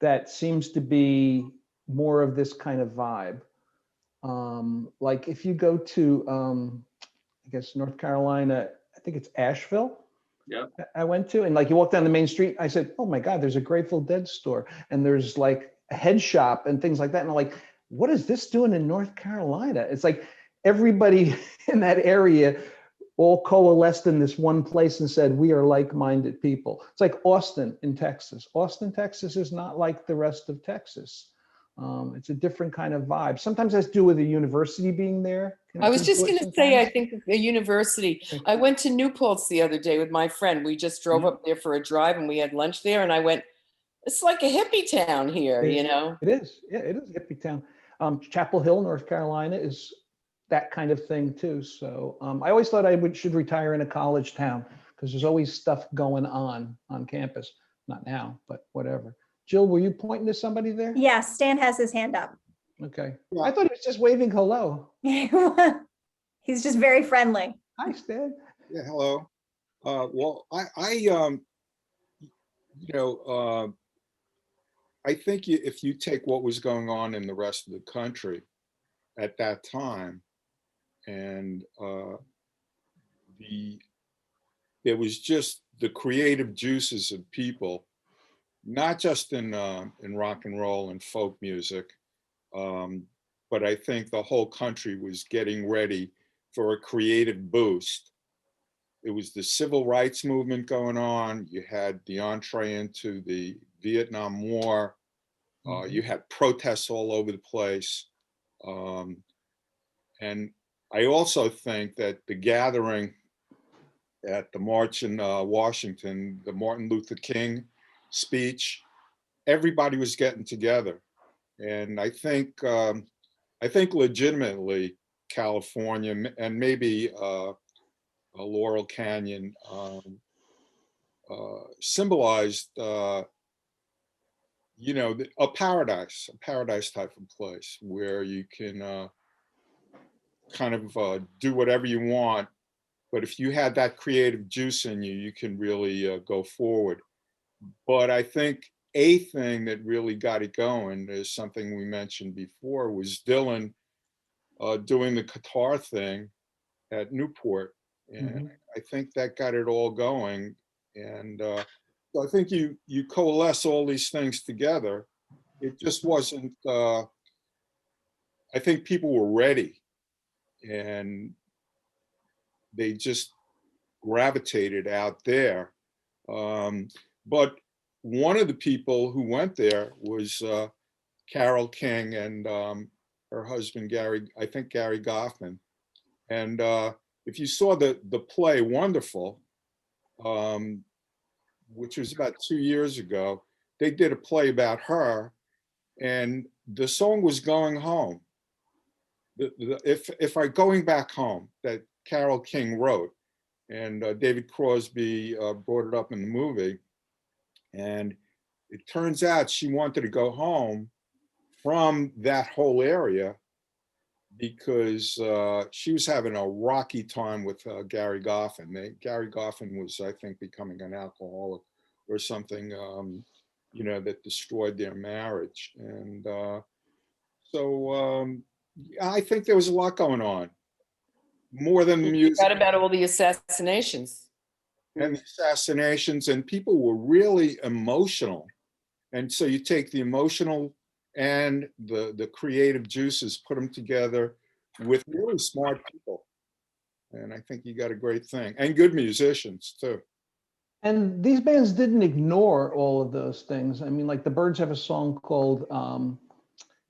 that seems to be more of this kind of vibe. Like if you go to, I guess, North Carolina, I think it's Asheville. Yeah. I went to, and like you walk down the main street, I said, oh my God, there's a Grateful Dead store. And there's like a head shop and things like that. And I'm like, what is this doing in North Carolina? It's like everybody in that area all coalesced in this one place and said, we are like-minded people. It's like Austin in Texas. Austin, Texas is not like the rest of Texas. It's a different kind of vibe. Sometimes that's to do with the university being there. I was just going to say, I think the university. I went to New Paltz the other day with my friend. We just drove up there for a drive and we had lunch there. And I went, it's like a hippie town here, It is. Yeah, it is a hippie town. Chapel Hill, North Carolina is that kind of thing too. So I always thought should retire in a college town because there's always stuff going on campus. Not now, but whatever. Jill, were you pointing to somebody there? Yes, Stan has his hand up. Okay. I thought he was just waving hello. He's just very friendly. Hi, Stan. Yeah, hello. Well, I think if you take what was going on in the rest of the country at that time, and there was just the creative juices of people, not just in rock and roll and folk music, but I think the whole country was getting ready for a creative boost. It was the civil rights movement going on. You had the entree into the Vietnam War. You had protests all over the place. And I also think that the gathering at the march in Washington, the Martin Luther King speech, everybody was getting together. And I think legitimately California and maybe Laurel Canyon symbolized, you know, a paradise type of place where you can kind of do whatever you want. But if you had that creative juice in you, you can really go forward. But I think a thing that really got it going is something we mentioned before, was Dillon doing the guitar thing at Newport. And I think that got it all going. And so I think you coalesce all these things together. It just wasn't, I think people were ready, and they just gravitated out there. But one of the people who went there was Carole King and her husband, Gary Goffman. And if you saw the play Wonderful, which was about 2 years ago, they did a play about her, and the song was Going Home. If I Going Back Home, that Carole King wrote, and David Crosby brought it up in the movie. And it turns out she wanted to go home from that whole area because she was having a rocky time with Gary Goffin. Gary Goffin was, I think, becoming an alcoholic or something, you know, that destroyed their marriage. And so I think there was a lot going on, more than the music. What about all the assassinations? And the assassinations, and people were really emotional. And so you take the emotional and the creative juices, put them together with really smart people. And I think you got a great thing, and good musicians too. And these bands didn't ignore all of those things. I mean, like the Byrds have a song called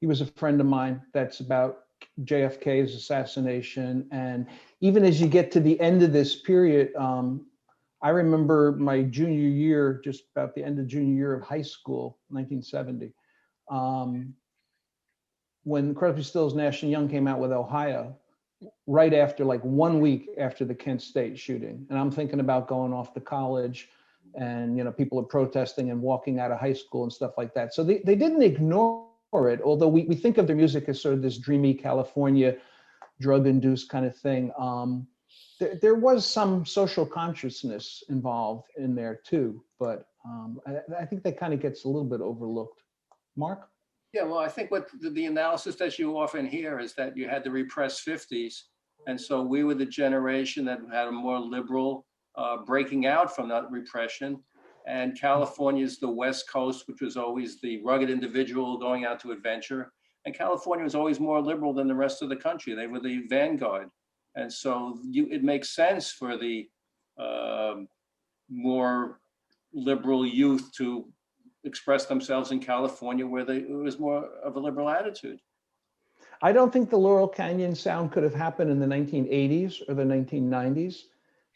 He Was a Friend of Mine, that's about JFK's assassination. And even as you get to the end of this period, I remember my junior year, just about the end of junior year of high school, 1970, when Crosby, Stills, Nash & Young came out with Ohio, right after, like 1 week after the Kent State shooting. And I'm thinking about going off to college, and, you know, people are protesting and walking out of high school and stuff like that. So they didn't ignore it, although we think of their music as sort of this dreamy California drug-induced kind of thing. There was some social consciousness involved in there too, but I think that kind of gets a little bit overlooked. Mark? Yeah, well, I think what the analysis that you often hear is that you had the repressed 50s. And so we were the generation that had a more liberal breaking out from that repression. And California is the West Coast, which was always the rugged individual going out to adventure. And California was always more liberal than the rest of the country. They were the vanguard. And so it makes sense for the more liberal youth to express themselves in California, where it was more of a liberal attitude. I don't think the Laurel Canyon sound could have happened in the 1980s or the 1990s,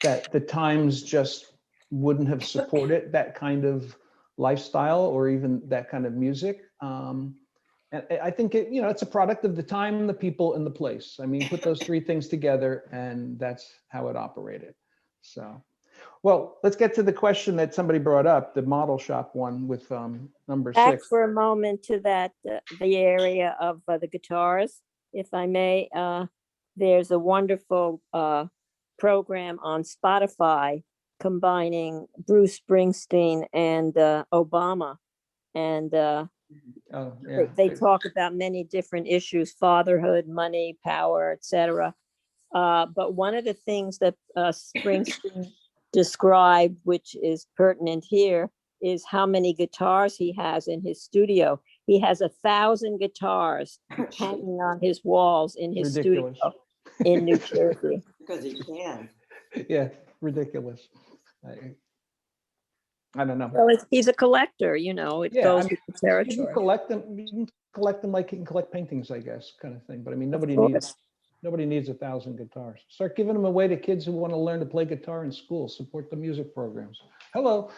that the times just wouldn't have supported that kind of lifestyle or even that kind of music. And I think it's a product of the time, the people, and the place. I mean, put those three things together, and that's how it operated. So, well, let's get to the question that somebody brought up, the model shop one with number Back 6. for a moment to that, the area of the guitars, if I may. There's a wonderful program on Spotify combining Bruce Springsteen and Obama. And they talk about many different issues: fatherhood, money, power, etc. But one of the things that Springsteen described, which is pertinent here, is how many guitars he has in his studio. He has 1,000 guitars hanging on his walls in his studio in New Jersey. Because he can. Yeah, ridiculous. I don't know. Well, he's a collector, you know, it goes with the territory. You can collect them like you can collect paintings, I guess, kind of thing. But I mean, nobody needs 1,000 guitars. Start giving them away to kids who want to learn to play guitar in school. Support the music programs. Hello.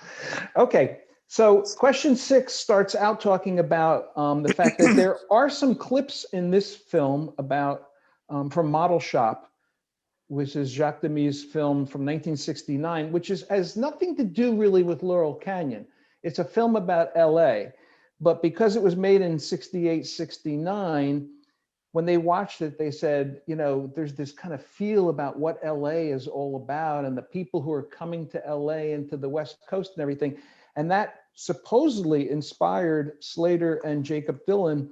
Okay. So question 6 starts out talking about the fact that there are some clips in this film about from Model Shop, which is Jacques Demy's film from 1969, which has nothing to do really with Laurel Canyon. It's a film about LA, But because it was made in 68, 69, when they watched it, they said, you know, there's this kind of feel about what LA is all about and the people who are coming to LA and to the West Coast and everything. And that supposedly inspired Slater and Jacob Dillon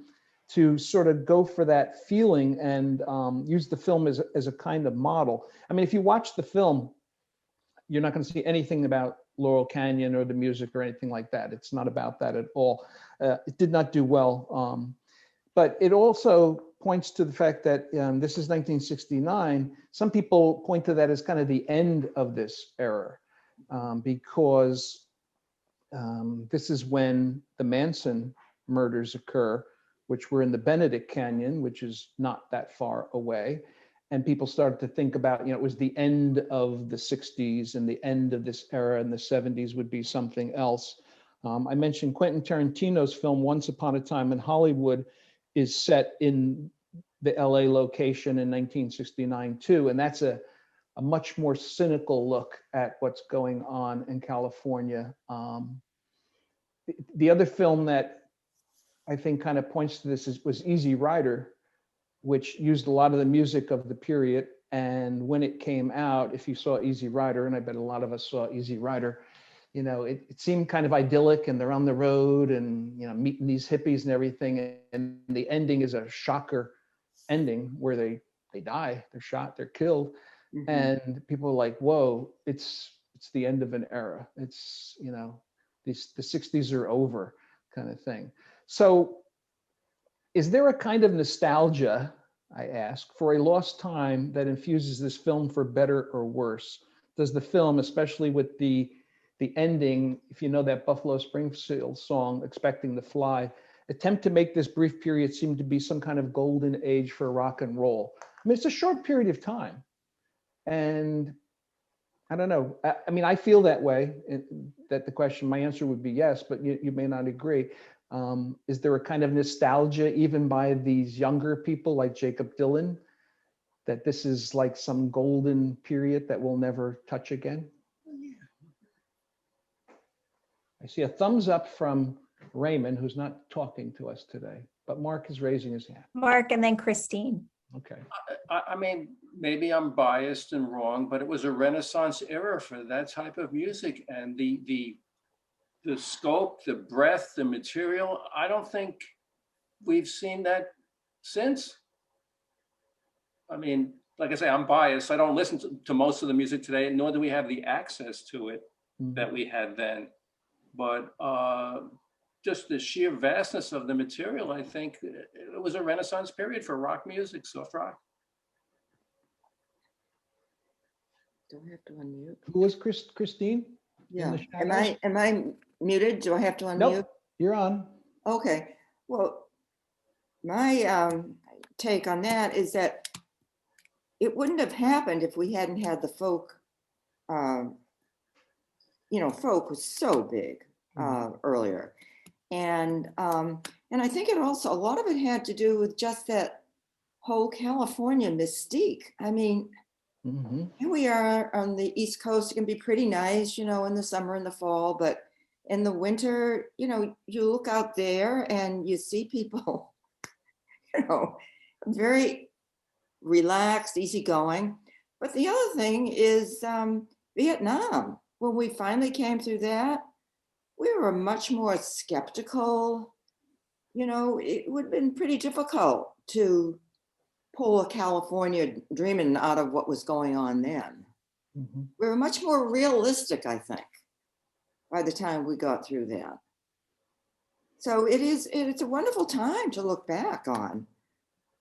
to sort of go for that feeling and use the film as a kind of model. I mean, if you watch the film, you're not going to see anything about Laurel Canyon or the music or anything like that. It's not about that at all. It did not do well. But it also points to the fact that this is 1969. Some people point to that as kind of the end of this era because this is when the Manson murders occur, which were in the Benedict Canyon, which is not that far away. And people started to think about, you know, it was the end of the 60s and the end of this era, and the 70s would be something else. I mentioned Quentin Tarantino's film Once Upon a Time in Hollywood is set in the LA location in 1969 too. And that's a much more cynical look at what's going on in California. The other film that I think kind of points to this was Easy Rider, which used a lot of the music of the period. And when it came out, if you saw Easy Rider, and I bet a lot of us saw Easy Rider, you know, it seemed kind of idyllic and they're on the road and, you know, meeting these hippies and everything. And the ending is a shocker ending where they die, they're shot, they're killed. Mhm. And people are like, whoa, it's the end of an era. It's, you know, the 60s are over kind of thing. So is there a kind of nostalgia, I ask, for a lost time that infuses this film for better or worse? Does the film, especially with the ending, if you know that Buffalo Springfield song, Expecting to Fly, attempt to make this brief period seem to be some kind of golden age for rock and roll? I mean, it's a short period of time. And I don't know. I mean, I feel that way, that the question, my answer would be yes, but you may not agree. Is there a kind of nostalgia even by these younger people like Jacob Dillon, that this is like some golden period that we'll never touch again? I see a thumbs up from Raymond, who's not talking to us today, but Mark is raising his hand. Mark and then Christine. Okay. I mean, maybe I'm biased and wrong, but it was a Renaissance era for that type of music, and the scope, the breadth, the material. I don't think we've seen that since. I mean, like I say, I'm biased. I don't listen to most of the music today, nor do we have the access to it that we had then. But just the sheer vastness of the material, I think it was a Renaissance period for rock music, soft rock. Do I have to unmute? Who was Christine? Yeah. the Am I muted? Do I have to unmute? Nope, you're on. Okay. Well, my take on that is that it wouldn't have happened if we hadn't had the folk. You know, folk was so big earlier, and I think it also, a lot of it had to do with just that whole California mystique. I mean, here we are on the East Coast. It can be pretty nice, you know, in the summer and the fall, but in the winter, you know, you look out there and you see people, you know, very relaxed, easygoing. But the other thing is Vietnam. When we finally came through that, we were much more skeptical. You know, it would have been pretty difficult to pull a California dreaming out of what was going on then. We were much more realistic, I think, by the time we got through that. So it's a wonderful time to look back on.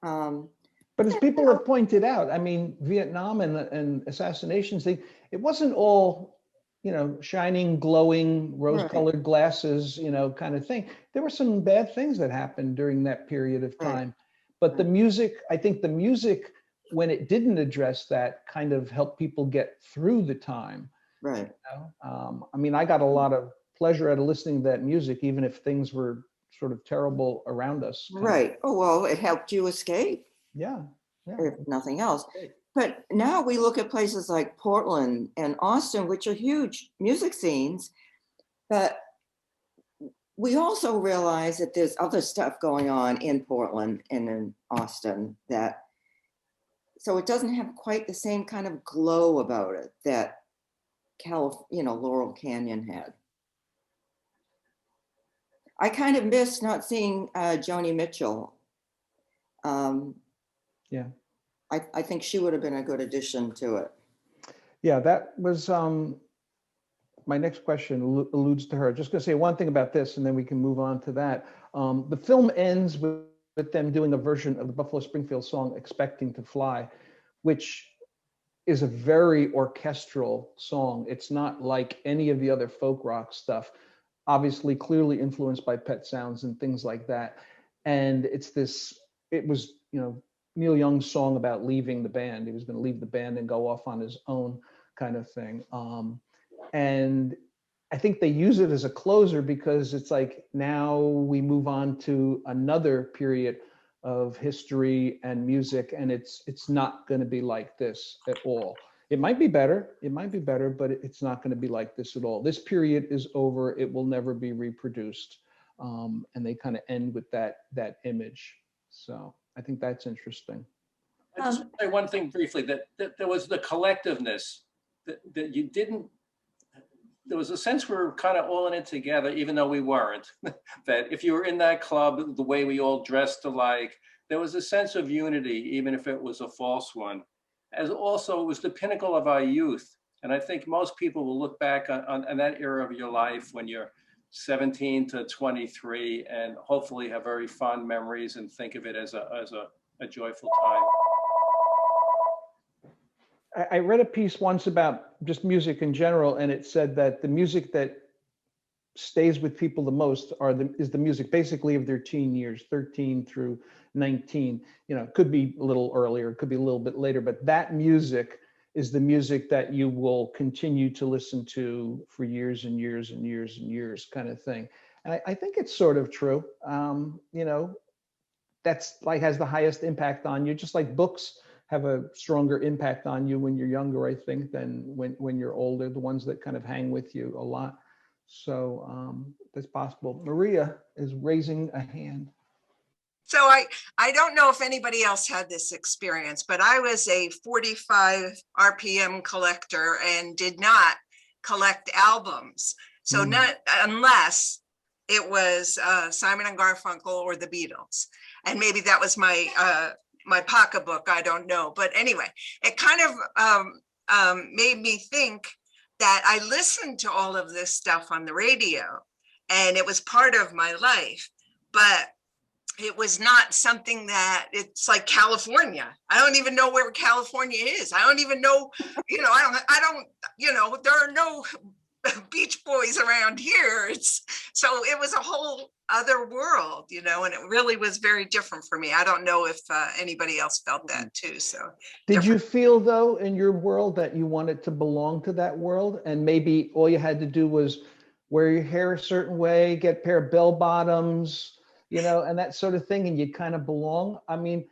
But as people have pointed out, I mean, Vietnam and assassinations, it wasn't all, you know, shining, glowing, rose-colored glasses, you know, kind of thing. There were some bad things that happened during that period of time. But the music, I think the music, when it didn't address that, kind of helped people get through the time. Right. You know? I mean, I got a lot of pleasure out of listening to that music, even if things were sort of terrible around us. Right. Oh, well, it helped you escape. Yeah. If nothing else. But now we look at places like Portland and Austin, which are huge music scenes, but we also realize that there's other stuff going on in Portland and in Austin that, so it doesn't have quite the same kind of glow about it that Laurel Canyon had. I kind of missed not seeing Joni Mitchell. Yeah. I think she would have been a good addition to it. Yeah, that was my next question alludes to her. Just gonna say one thing about this and then we can move on to that. The film ends with them doing a version of the Buffalo Springfield song, Expecting to Fly, which is a very orchestral song. It's not like any of the other folk rock stuff, obviously clearly influenced by Pet Sounds and things like that. And it was, Neil Young's song about leaving the band. He was going to leave the band and go off on his own kind of thing. And I think they use it as a closer because it's like, now we move on to another period of history and music, and it's not going to be like this at all. It might be better, but it's not going to be like this at all. This period is over. It will never be reproduced. And they kind of end with that image. So I think that's interesting. I just want to say one thing briefly, that there was the collectiveness that you didn't, there was a sense we were kind of all in it together, even though we weren't. That if you were in that club, the way we all dressed alike, there was a sense of unity, even if it was a false one. As also, it was the pinnacle of our youth. And I think most people will look back on that era of your life when you're 17 to 23 and hopefully have very fond memories and think of it as a joyful time. I read a piece once about just music in general, and it said that the music that stays with people the most is the music basically of their teen years, 13 through 19. It could be a little earlier, it could be a little bit later, but that music is the music that you will continue to listen to for years and years and years and years, kind of thing. And I think it's sort of true. That's like has the highest impact on you, just like books have a stronger impact on you when you're younger, I think, than when you're older, the ones that kind of hang with you a lot. So that's possible. Maria is raising a hand. So I don't know if anybody else had this experience, but I was a 45 RPM collector and did not collect albums. So not unless it was Simon and Garfunkel or the Beatles. And maybe that was my my pocketbook, I don't know. But anyway, it kind of made me think that I listened to all of this stuff on the radio and it was part of my life, but it was not something that it's like California. I don't even know where California is. I don't even know, I don't, there are no Beach Boys around here. So it was a whole other world, and it really was very different for me. I don't know if anybody else felt that too. So did you feel though in your world that you wanted to belong to that world, and maybe all you had to do was wear your hair a certain way, get a pair of bell bottoms, and that sort of thing, and you kind of belong? I mean,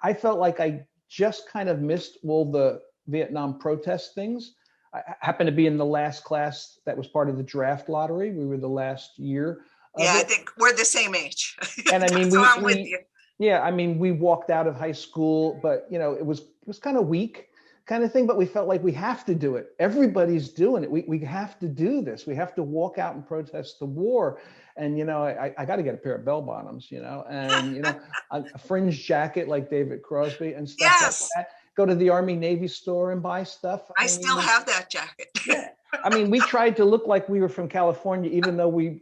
I felt like I just kind of missed all the Vietnam protest things. I happened to be in the last class that was part of the draft lottery. We were the last year. Yeah, I think we're the same age. And I mean, so I'm with you. Yeah, I mean, we walked out of high school, but it was kind of weak kind of thing, but we felt like we have to do it. Everybody's doing it. We have to do this. We have to walk out and protest the war. And, I got to get a pair of bell bottoms, and, a fringe jacket like David Crosby and stuff Yes. like that. Go to the Army Navy store and buy stuff. I still have that jacket. Yeah. I mean, we tried to look like we were from California, even though we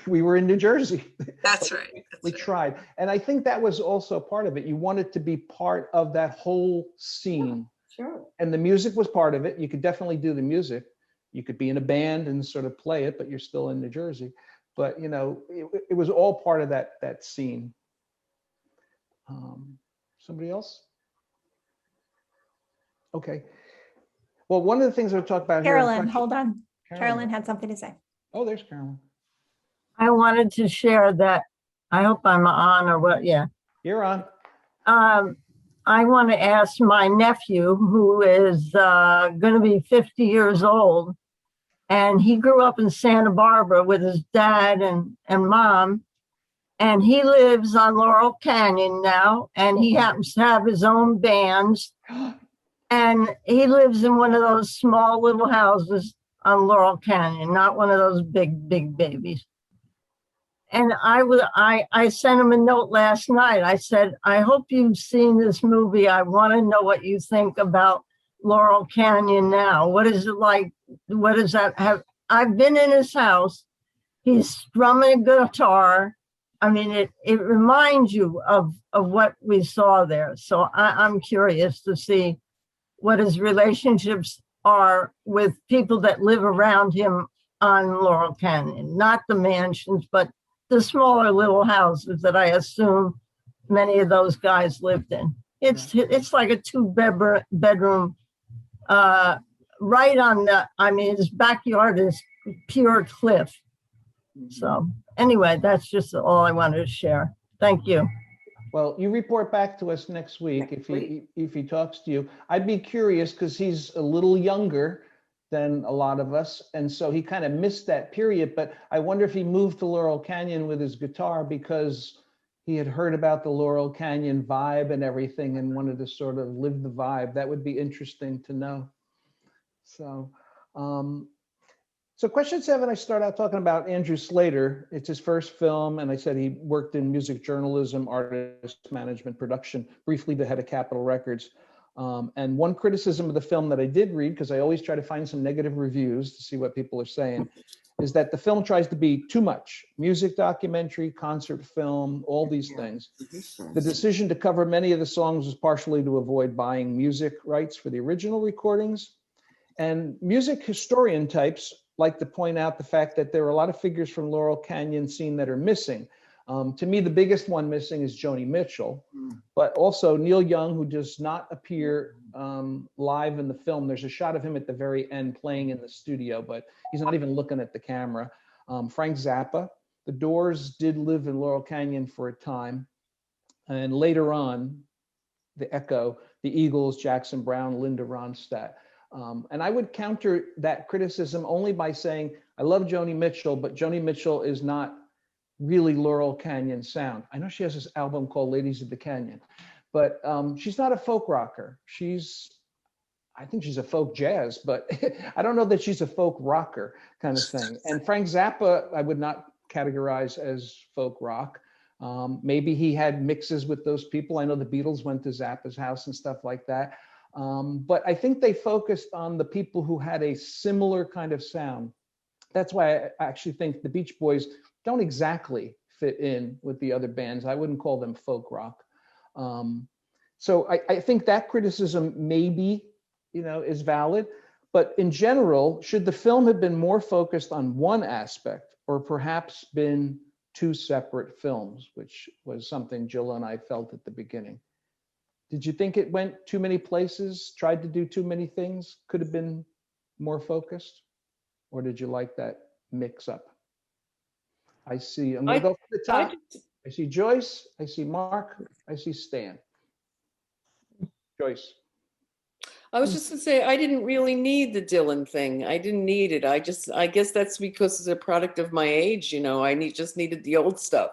were in New Jersey. That's right. We tried. And I think that was also part of it. You wanted to be part of that whole scene. Sure. And the music was part of it. You could definitely do the music. You could be in a band and sort of play it, but you're still in New Jersey. But, it was all part of that scene. Somebody else? Okay. Well, one of the things I'll talk about Carolyn, here. hold on. Carolyn had something to say. Oh, there's Carolyn. I wanted to share that. I hope I'm on or what. Yeah. You're on. I want to ask my nephew, who is going to be 50 years old. And he grew up in Santa Barbara with his dad and mom. And he lives on Laurel Canyon now. And he happens to have his own bands. And he lives in one of those small little houses on Laurel Canyon, not one of those big babies. And I sent him a note last night. I said, I hope you've seen this movie. I want to know what you think about Laurel Canyon now. What is it like? What does that have? I've been in his house. He's strumming a guitar. I mean, it reminds you of what we saw there. So I'm curious to see what his relationships are with people that live around him on Laurel Canyon, not the mansions, but the smaller little houses that I assume many of those guys lived in. It's like a bedroom, right on his backyard is pure cliff. So anyway, that's just all I wanted to share. Thank you. Well, you report back to us next week if he talks to you. I'd be curious because he's a little younger than a lot of us, and so he kind of missed that period. But I wonder if he moved to Laurel Canyon with his guitar because he had heard about the Laurel Canyon vibe and everything and wanted to sort of live the vibe. That would be interesting to know. So, so question 7, I start out talking about Andrew Slater. It's his first film, and I said he worked in music journalism, artist management, production, briefly the head of Capitol Records. And one criticism of the film that I did read, because I always try to find some negative reviews to see what people are saying, is that the film tries to be too much. Music documentary, concert film, all these things. The decision to cover many of the songs was partially to avoid buying music rights for the original recordings. And music historian types like to point out the fact that there are a lot of figures from Laurel Canyon scene that are missing. To me, the biggest one missing is Joni Mitchell, but also Neil Young, who does not appear live in the film. There's a shot of him at the very end playing in the studio, but he's not even looking at the camera. Frank Zappa. The Doors did live in Laurel Canyon for a time. And later on, the Echo, the Eagles, Jackson Browne, Linda Ronstadt. And I would counter that criticism only by saying, I love Joni Mitchell, but Joni Mitchell is not really Laurel Canyon sound. I know she has this album called Ladies of the Canyon, but she's not a folk rocker. I think she's a folk jazz, but I don't know that she's a folk rocker kind of thing. And Frank Zappa, I would not categorize as folk rock. Maybe he had mixes with those people. I know the Beatles went to Zappa's house and stuff like that. But I think they focused on the people who had a similar kind of sound. That's why I actually think the Beach Boys don't exactly fit in with the other bands. I wouldn't call them folk rock. So I think that criticism maybe, is valid. But in general, should the film have been more focused on one aspect or perhaps been two separate films, which was something Jill and I felt at the beginning? Did you think it went too many places, tried to do too many things, could have been more focused? Or did you like that mix up? I'm gonna go for the top. I see Joyce, I see Mark, I see Stan. Joyce. I was just gonna say, I didn't really need the Dillon thing. I didn't need it. I guess that's because it's a product of my age, I just needed the old stuff.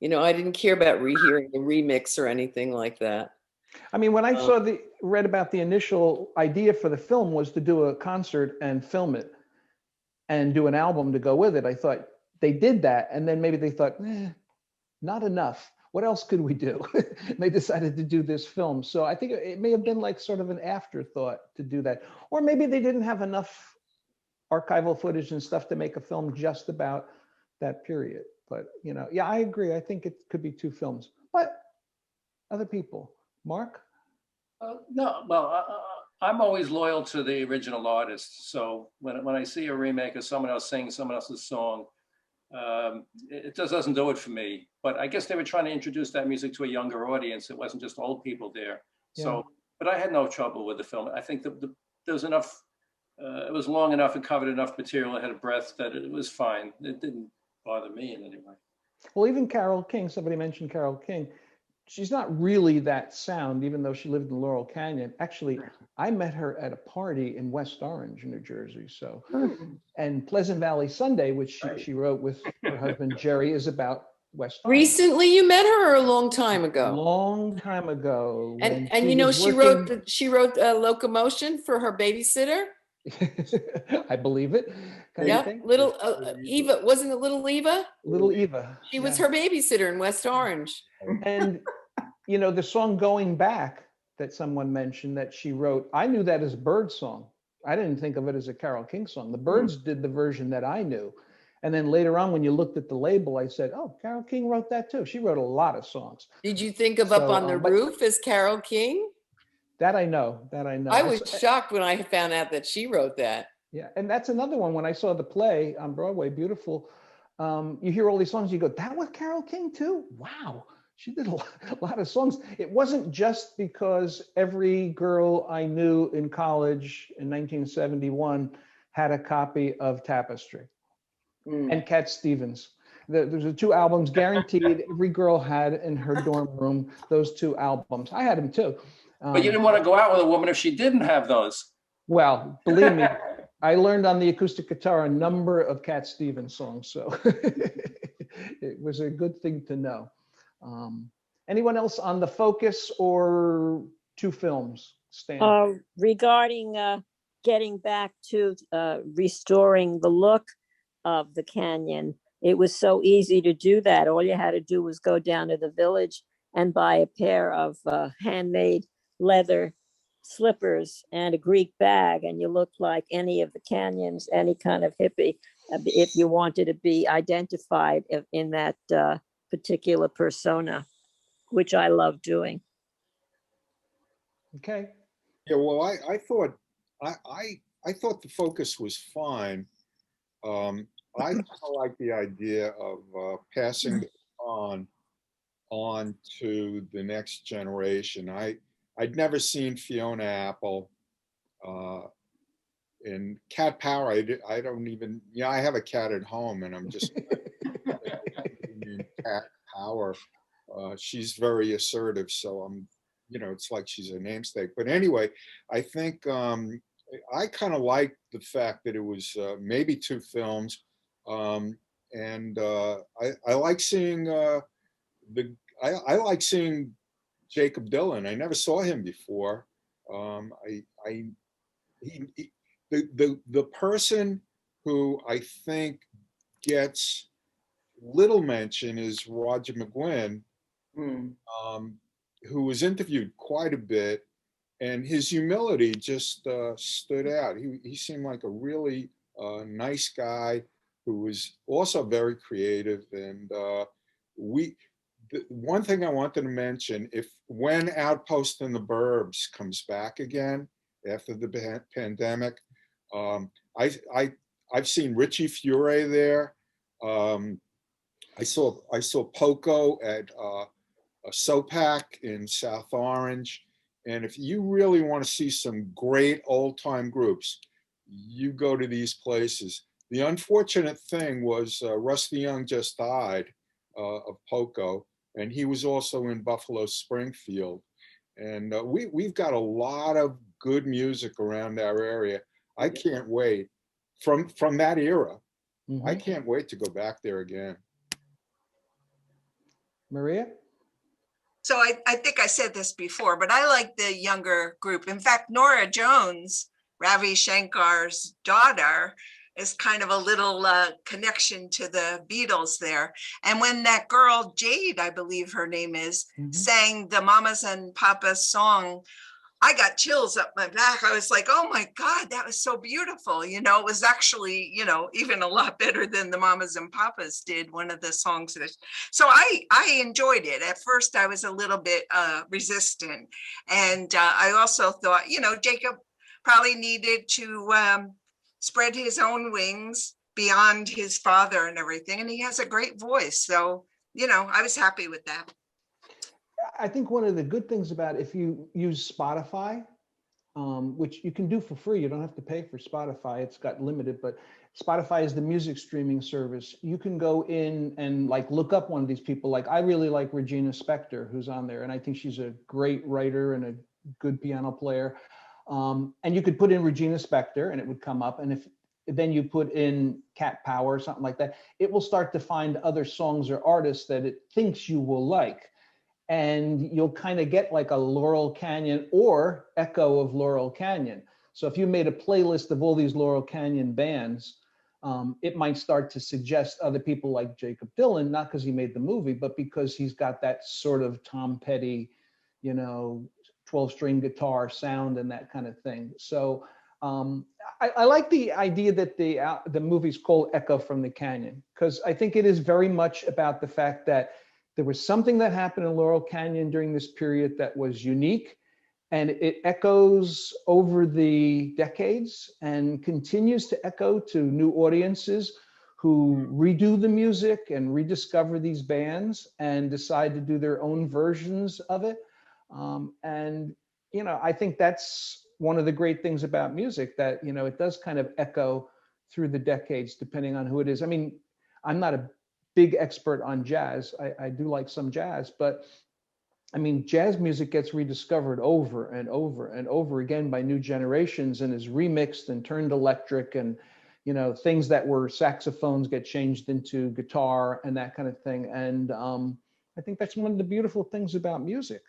I didn't care about rehearing the remix or anything like that. I mean, when I read about the initial idea for the film was to do a concert and film it and do an album to go with it, I thought they did that. And then maybe they thought, not enough. What else could we do? And they decided to do this film. So I think it may have been like sort of an afterthought to do that. Or maybe they didn't have enough archival footage and stuff to make a film just about that period. But, yeah, I agree. I think it could be two films. But other people. Mark? No, well, I'm always loyal to the original artist. So when I see a remake of someone else singing someone else's song, it just doesn't do it for me. But I guess they were trying to introduce that music to a younger audience. It wasn't just old people there. Yeah. So, but I had no trouble with the film. I think there was enough, it was long enough and covered enough material, it had a breadth that it was fine. It didn't bother me in any way. Well, even Carole King, somebody mentioned Carole King. she's not really that sound, even though she lived in Laurel Canyon. Actually, I met her at a party in West Orange, New Jersey. So, and Pleasant Valley Sunday, which she wrote with her husband Jerry, is about West Orange. Recently, you met her or a long time ago? Long time ago. when And you know, was she working- wrote Locomotion for her babysitter. I believe it. Kind of Yeah, thing. little Eva, wasn't it Little Eva? Little Eva. She was yeah. her babysitter in West Orange. And, you know, the song Going Back that someone mentioned that she wrote, I knew that as a Byrds song. I didn't think of it as a Carole King song. The Byrds did the version that I knew. And then later on, when you looked at the label, I said, oh, Carole King wrote that too. She wrote a lot of songs. Did you think of Up So, on the but- Roof as Carole King? That I know, that I know. I was shocked when I found out that she wrote that. Yeah, and that's another one. When I saw the play on Broadway, beautiful, you hear all these songs, you go, that was Carole King too? Wow, she did a lot of songs. It wasn't just because every girl I knew in college in 1971 had a copy of Tapestry and Cat Stevens. There's the two albums guaranteed. Every girl had in her dorm room those two albums. I had them too. But you didn't want to go out with a woman if she didn't have those. Well, believe me, I learned on the acoustic guitar a number of Cat Stevens songs, so it was a good thing to know. Anyone else on the focus or two films? Stan? Regarding getting back to restoring the look of the canyon, it was so easy to do that. All you had to do was go down to the village and buy a pair of handmade leather slippers and a Greek bag, and you looked like any of the canyons, any kind of hippie, if you wanted to be identified in that particular persona, which I love doing. Okay. Yeah, well, I thought I thought the focus was fine. I like the idea of passing the baton on to the next generation. I'd never seen Fiona Apple, and Cat Power. I don't even. Yeah, I have a cat at home, and I'm just Cat Power. She's very assertive, so I'm. You know, it's like she's a namesake. But anyway, I think I kind of like the fact that it was maybe two films, and I like seeing I like seeing Jacob Dillon. I never saw him before. The person who I think gets little mention is Roger McGuinn, who was interviewed quite a bit, and his humility just stood out. He seemed like a really nice guy who was also very creative. And the one thing I wanted to mention, when Outpost in the Burbs comes back again after the pandemic, I've seen Richie Furay there. I saw Poco at SOPAC in South Orange. And if you really want to see some great old time groups, you go to these places. The unfortunate thing was Rusty Young just died of Poco, and he was also in Buffalo Springfield. And we've got a lot of good music around our area. I can't wait from that era. I can't wait to go back there again. Maria? So I think I said this before, but I like the younger group. In fact, Nora Jones, Ravi Shankar's daughter, is kind of a little connection to the Beatles there. And when that girl, Jade, I believe her name is, sang the Mamas and Papas song, I got chills up my back. I was like, oh my God, that was so beautiful. You know, it was actually, you know, even a lot better than the Mamas and Papas did, one of the songs. So I enjoyed it. At first, I was a little bit resistant. And I also thought, you know, Jacob probably needed to spread his own wings beyond his father and everything. And he has a great voice. So, you know, I was happy with that. I think one of the good things about if you use Spotify, which you can do for free, you don't have to pay for Spotify, it's got limited, but Spotify is the music streaming service. You can go in and like look up one of these people. Like I really like Regina Spektor, who's on there, and I think she's a great writer and a good piano player. And you could put in Regina Spektor and it would come up. And if then you put in Cat Power or something like that, it will start to find other songs or artists that it thinks you will like. And you'll kind of get like a Laurel Canyon or echo of Laurel Canyon. So if you made a playlist of all these Laurel Canyon bands, it might start to suggest other people like Jacob Dillon, not because he made the movie, but because he's got that sort of Tom Petty, 12-string guitar sound and that kind of thing. So I like the idea that the movie's called Echo from the Canyon, because I think it is very much about the fact that there was something that happened in Laurel Canyon during this period that was unique, and it echoes over the decades and continues to echo to new audiences who redo the music and rediscover these bands and decide to do their own versions of it. I think that's one of the great things about music, that, it does kind of echo through the decades, depending on who it is. I mean, I'm not a big expert on jazz. I do like some jazz, but I mean, jazz music gets rediscovered over and over and over again by new generations and is remixed and turned electric, and, things that were saxophones get changed into guitar and that kind of thing. And I think that's one of the beautiful things about music.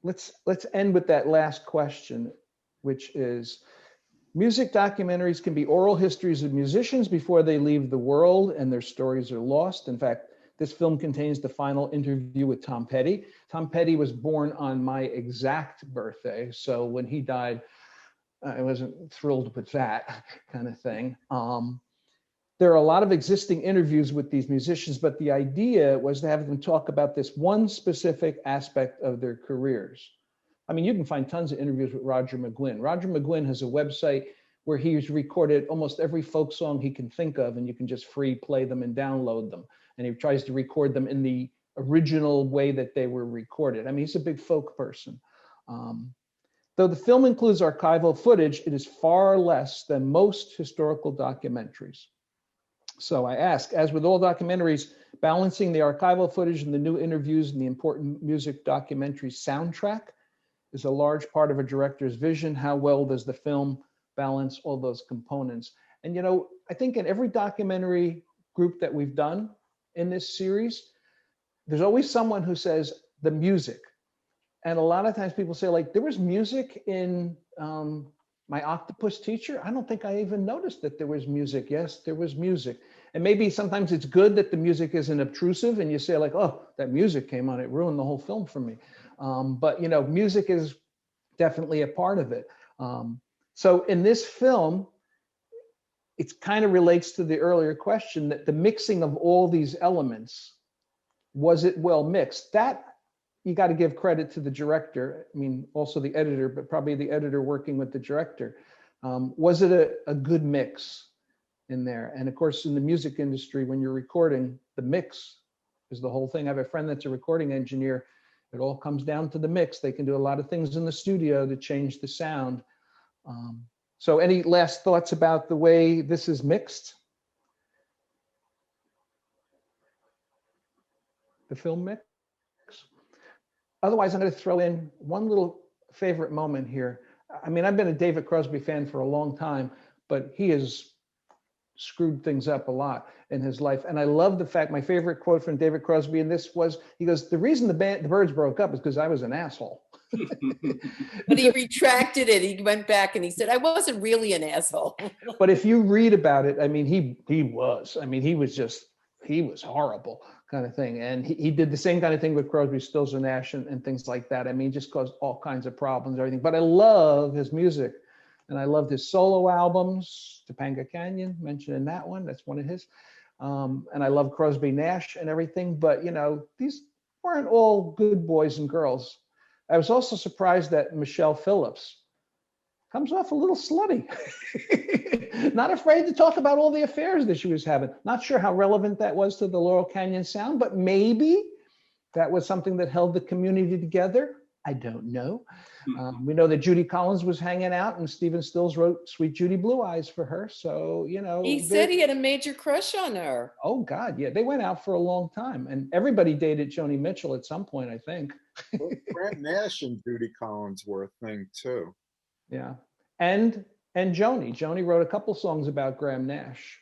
Let's end with that last question, which is, music documentaries can be oral histories of musicians before they leave the world and their stories are lost. In fact, this film contains the final interview with Tom Petty. Tom Petty was born on my exact birthday, so when he died, I wasn't thrilled with that kind of thing. There are a lot of existing interviews with these musicians, but the idea was to have them talk about this one specific aspect of their careers. I mean, you can find tons of interviews with Roger McGuinn. Roger McGuinn has a website where he's recorded almost every folk song he can think of, and you can just free play them and download them. And he tries to record them in the original way that they were recorded. I mean, he's a big folk person. Though the film includes archival footage, it is far less than most historical documentaries. So I ask, as with all documentaries, balancing the archival footage and the new interviews and the important music documentary soundtrack is a large part of a director's vision. How well does the film balance all those components? And, I think in every documentary group that we've done in this series, there's always someone who says the music. And a lot of times people say, like, there was music in My Octopus Teacher. I don't think I even noticed that there was music. Yes, there was music. And maybe sometimes it's good that the music isn't obtrusive and you say like, oh, that music came on, it ruined the whole film for me. But music is definitely a part of it. So in this film, it kind of relates to the earlier question, that the mixing of all these elements, was it well mixed? That you got to give credit to the director. I mean, also the editor, but probably the editor working with the director. Was it a good mix in there? And of course, in the music industry, when you're recording, the mix is the whole thing. I have a friend that's a recording engineer. It all comes down to the mix. They can do a lot of things in the studio to change the sound. So any last thoughts about the way this is mixed? The film mix? Otherwise, I'm going to throw in one little favorite moment here. I mean, I've been a David Crosby fan for a long time, but he has screwed things up a lot in his life. And I love the fact, my favorite quote from David Crosby in this was, he goes, the reason the Byrds broke up is because I was an asshole. But he retracted it. He went back and he said, I wasn't really an asshole. But if you read about it, I mean, he was. I mean, he was horrible kind of thing. And he did the same kind of thing with Crosby, Stills and Nash and things like that. I mean, just caused all kinds of problems and everything. But I love his music. And I loved his solo albums, Topanga Canyon, mentioned in that one. That's one of his. And I love Crosby, Nash and everything. But, these weren't all good boys and girls. I was also surprised that Michelle Phillips comes off a little slutty. Not afraid to talk about all the affairs that she was having. Not sure how relevant that was to the Laurel Canyon sound, but maybe that was something that held the community together. I don't know. We know that Judy Collins was hanging out and Stephen Stills wrote Sweet Judy Blue Eyes for her. So, you know. He said he had a major crush on her. Oh, God, yeah. They went out for a long time. And everybody dated Joni Mitchell at some point, I think. Well, Graham Nash and Judy Collins were a thing too. Yeah. And Joni. Joni wrote a couple songs about Graham Nash.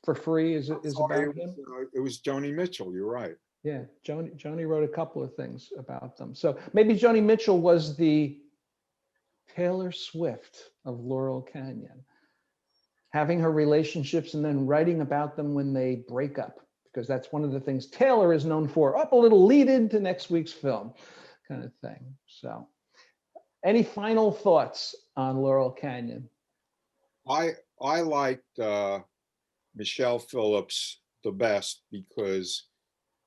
For Free is about him. It was Joni Mitchell, you're right. Yeah, Joni wrote a couple of things about them. So maybe Joni Mitchell was the Taylor Swift of Laurel Canyon, having her relationships and then writing about them when they break up, because that's one of the things Taylor is known for. Up a little lead into next week's film kind of thing. So any final thoughts on Laurel Canyon? I liked Michelle Phillips the best because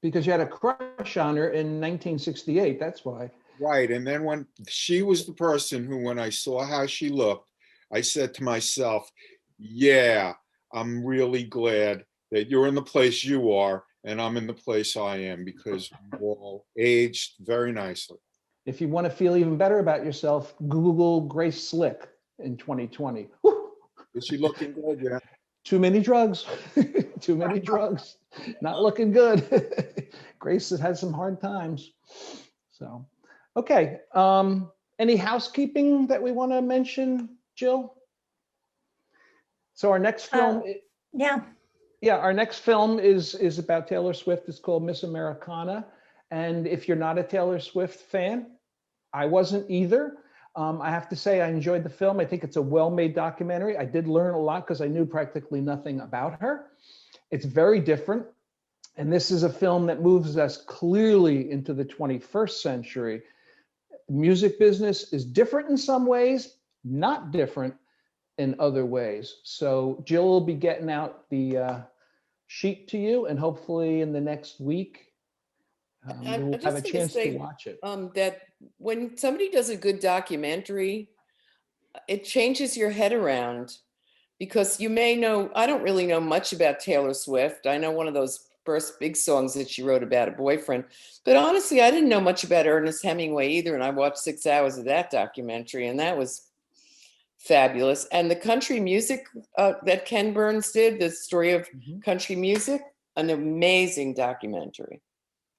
you had a crush on her in 1968, that's why. right. And then when she was the person who, when I saw how she looked, I said to myself, yeah, I'm really glad that you're in the place you are and I'm in the place I am, because we've all aged very nicely. If you want to feel even better about yourself, Google Grace Slick in 2020. Woo! Is she looking good? Yeah. Too many drugs. Too many drugs. Not looking good. Grace has had some hard times. So, okay. Any housekeeping that we want to mention, Jill? So our next film, our next film is about Taylor Swift. It's called Miss Americana. And if you're not a Taylor Swift fan, I wasn't either. I have to say I enjoyed the film. I think it's a well-made documentary. I did learn a lot because I knew practically nothing about her. It's very different. And this is a film that moves us clearly into the 21st century. The music business is different in some ways, not different in other ways. So Jill will be getting out the sheet to you, and hopefully in the next week, we'll have a chance to watch it. That when somebody does a good documentary, it changes your head around, because you may know, I don't really know much about Taylor Swift. I know one of those first big songs that she wrote about a boyfriend, but honestly, I didn't know much about Ernest Hemingway either. And I watched 6 hours of that documentary, and that was fabulous. And the country music that Ken Burns did, the story of country music, an amazing documentary.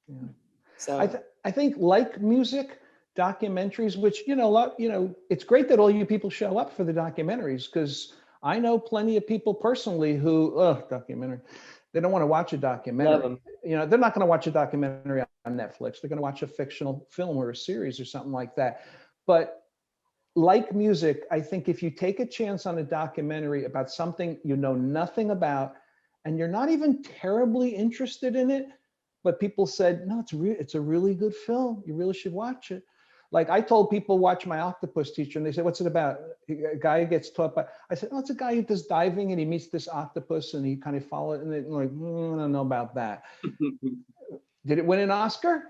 Yeah. So I think, like music, documentaries, which, it's great that all you people show up for the documentaries, because I know plenty of people personally who, documentary, they don't want to watch a documentary. They're not going to watch a documentary on Netflix. They're going to watch a fictional film or a series or something like that. But like music, I think if you take a chance on a documentary about something you know nothing about, and you're not even terribly interested in it, but people said, no, it's a really good film. You really should watch it. Like I told people, watch My Octopus Teacher, and they said, what's it about? A guy gets taught by, I said, oh, it's a guy who does diving and he meets this octopus and he kind of follows it, and they're like, I don't know about that. Did it win an Oscar?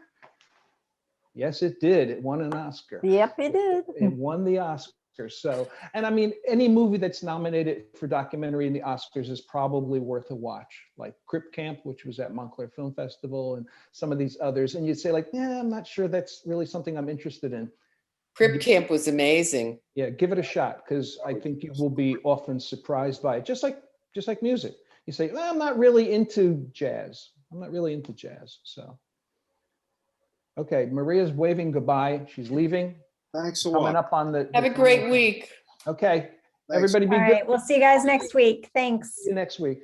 Yes, it did. It won an Oscar. Yep, it did. It won the Oscar. So, and I mean, any movie that's nominated for documentary in the Oscars is probably worth a watch, like Crip Camp, which was at Montclair Film Festival, and some of these others. And you'd say like, yeah, I'm not sure that's really something I'm interested in. Crip Camp was amazing. Yeah, give it a shot, because I think you will be often surprised by it. Just like music. You say, well, I'm not really into jazz. So, okay, Maria's waving goodbye. She's leaving. Thanks a Coming lot. up on the. Have a great week. Okay, Thanks. everybody be All good. right, we'll see you guys next week. Thanks. See you next week.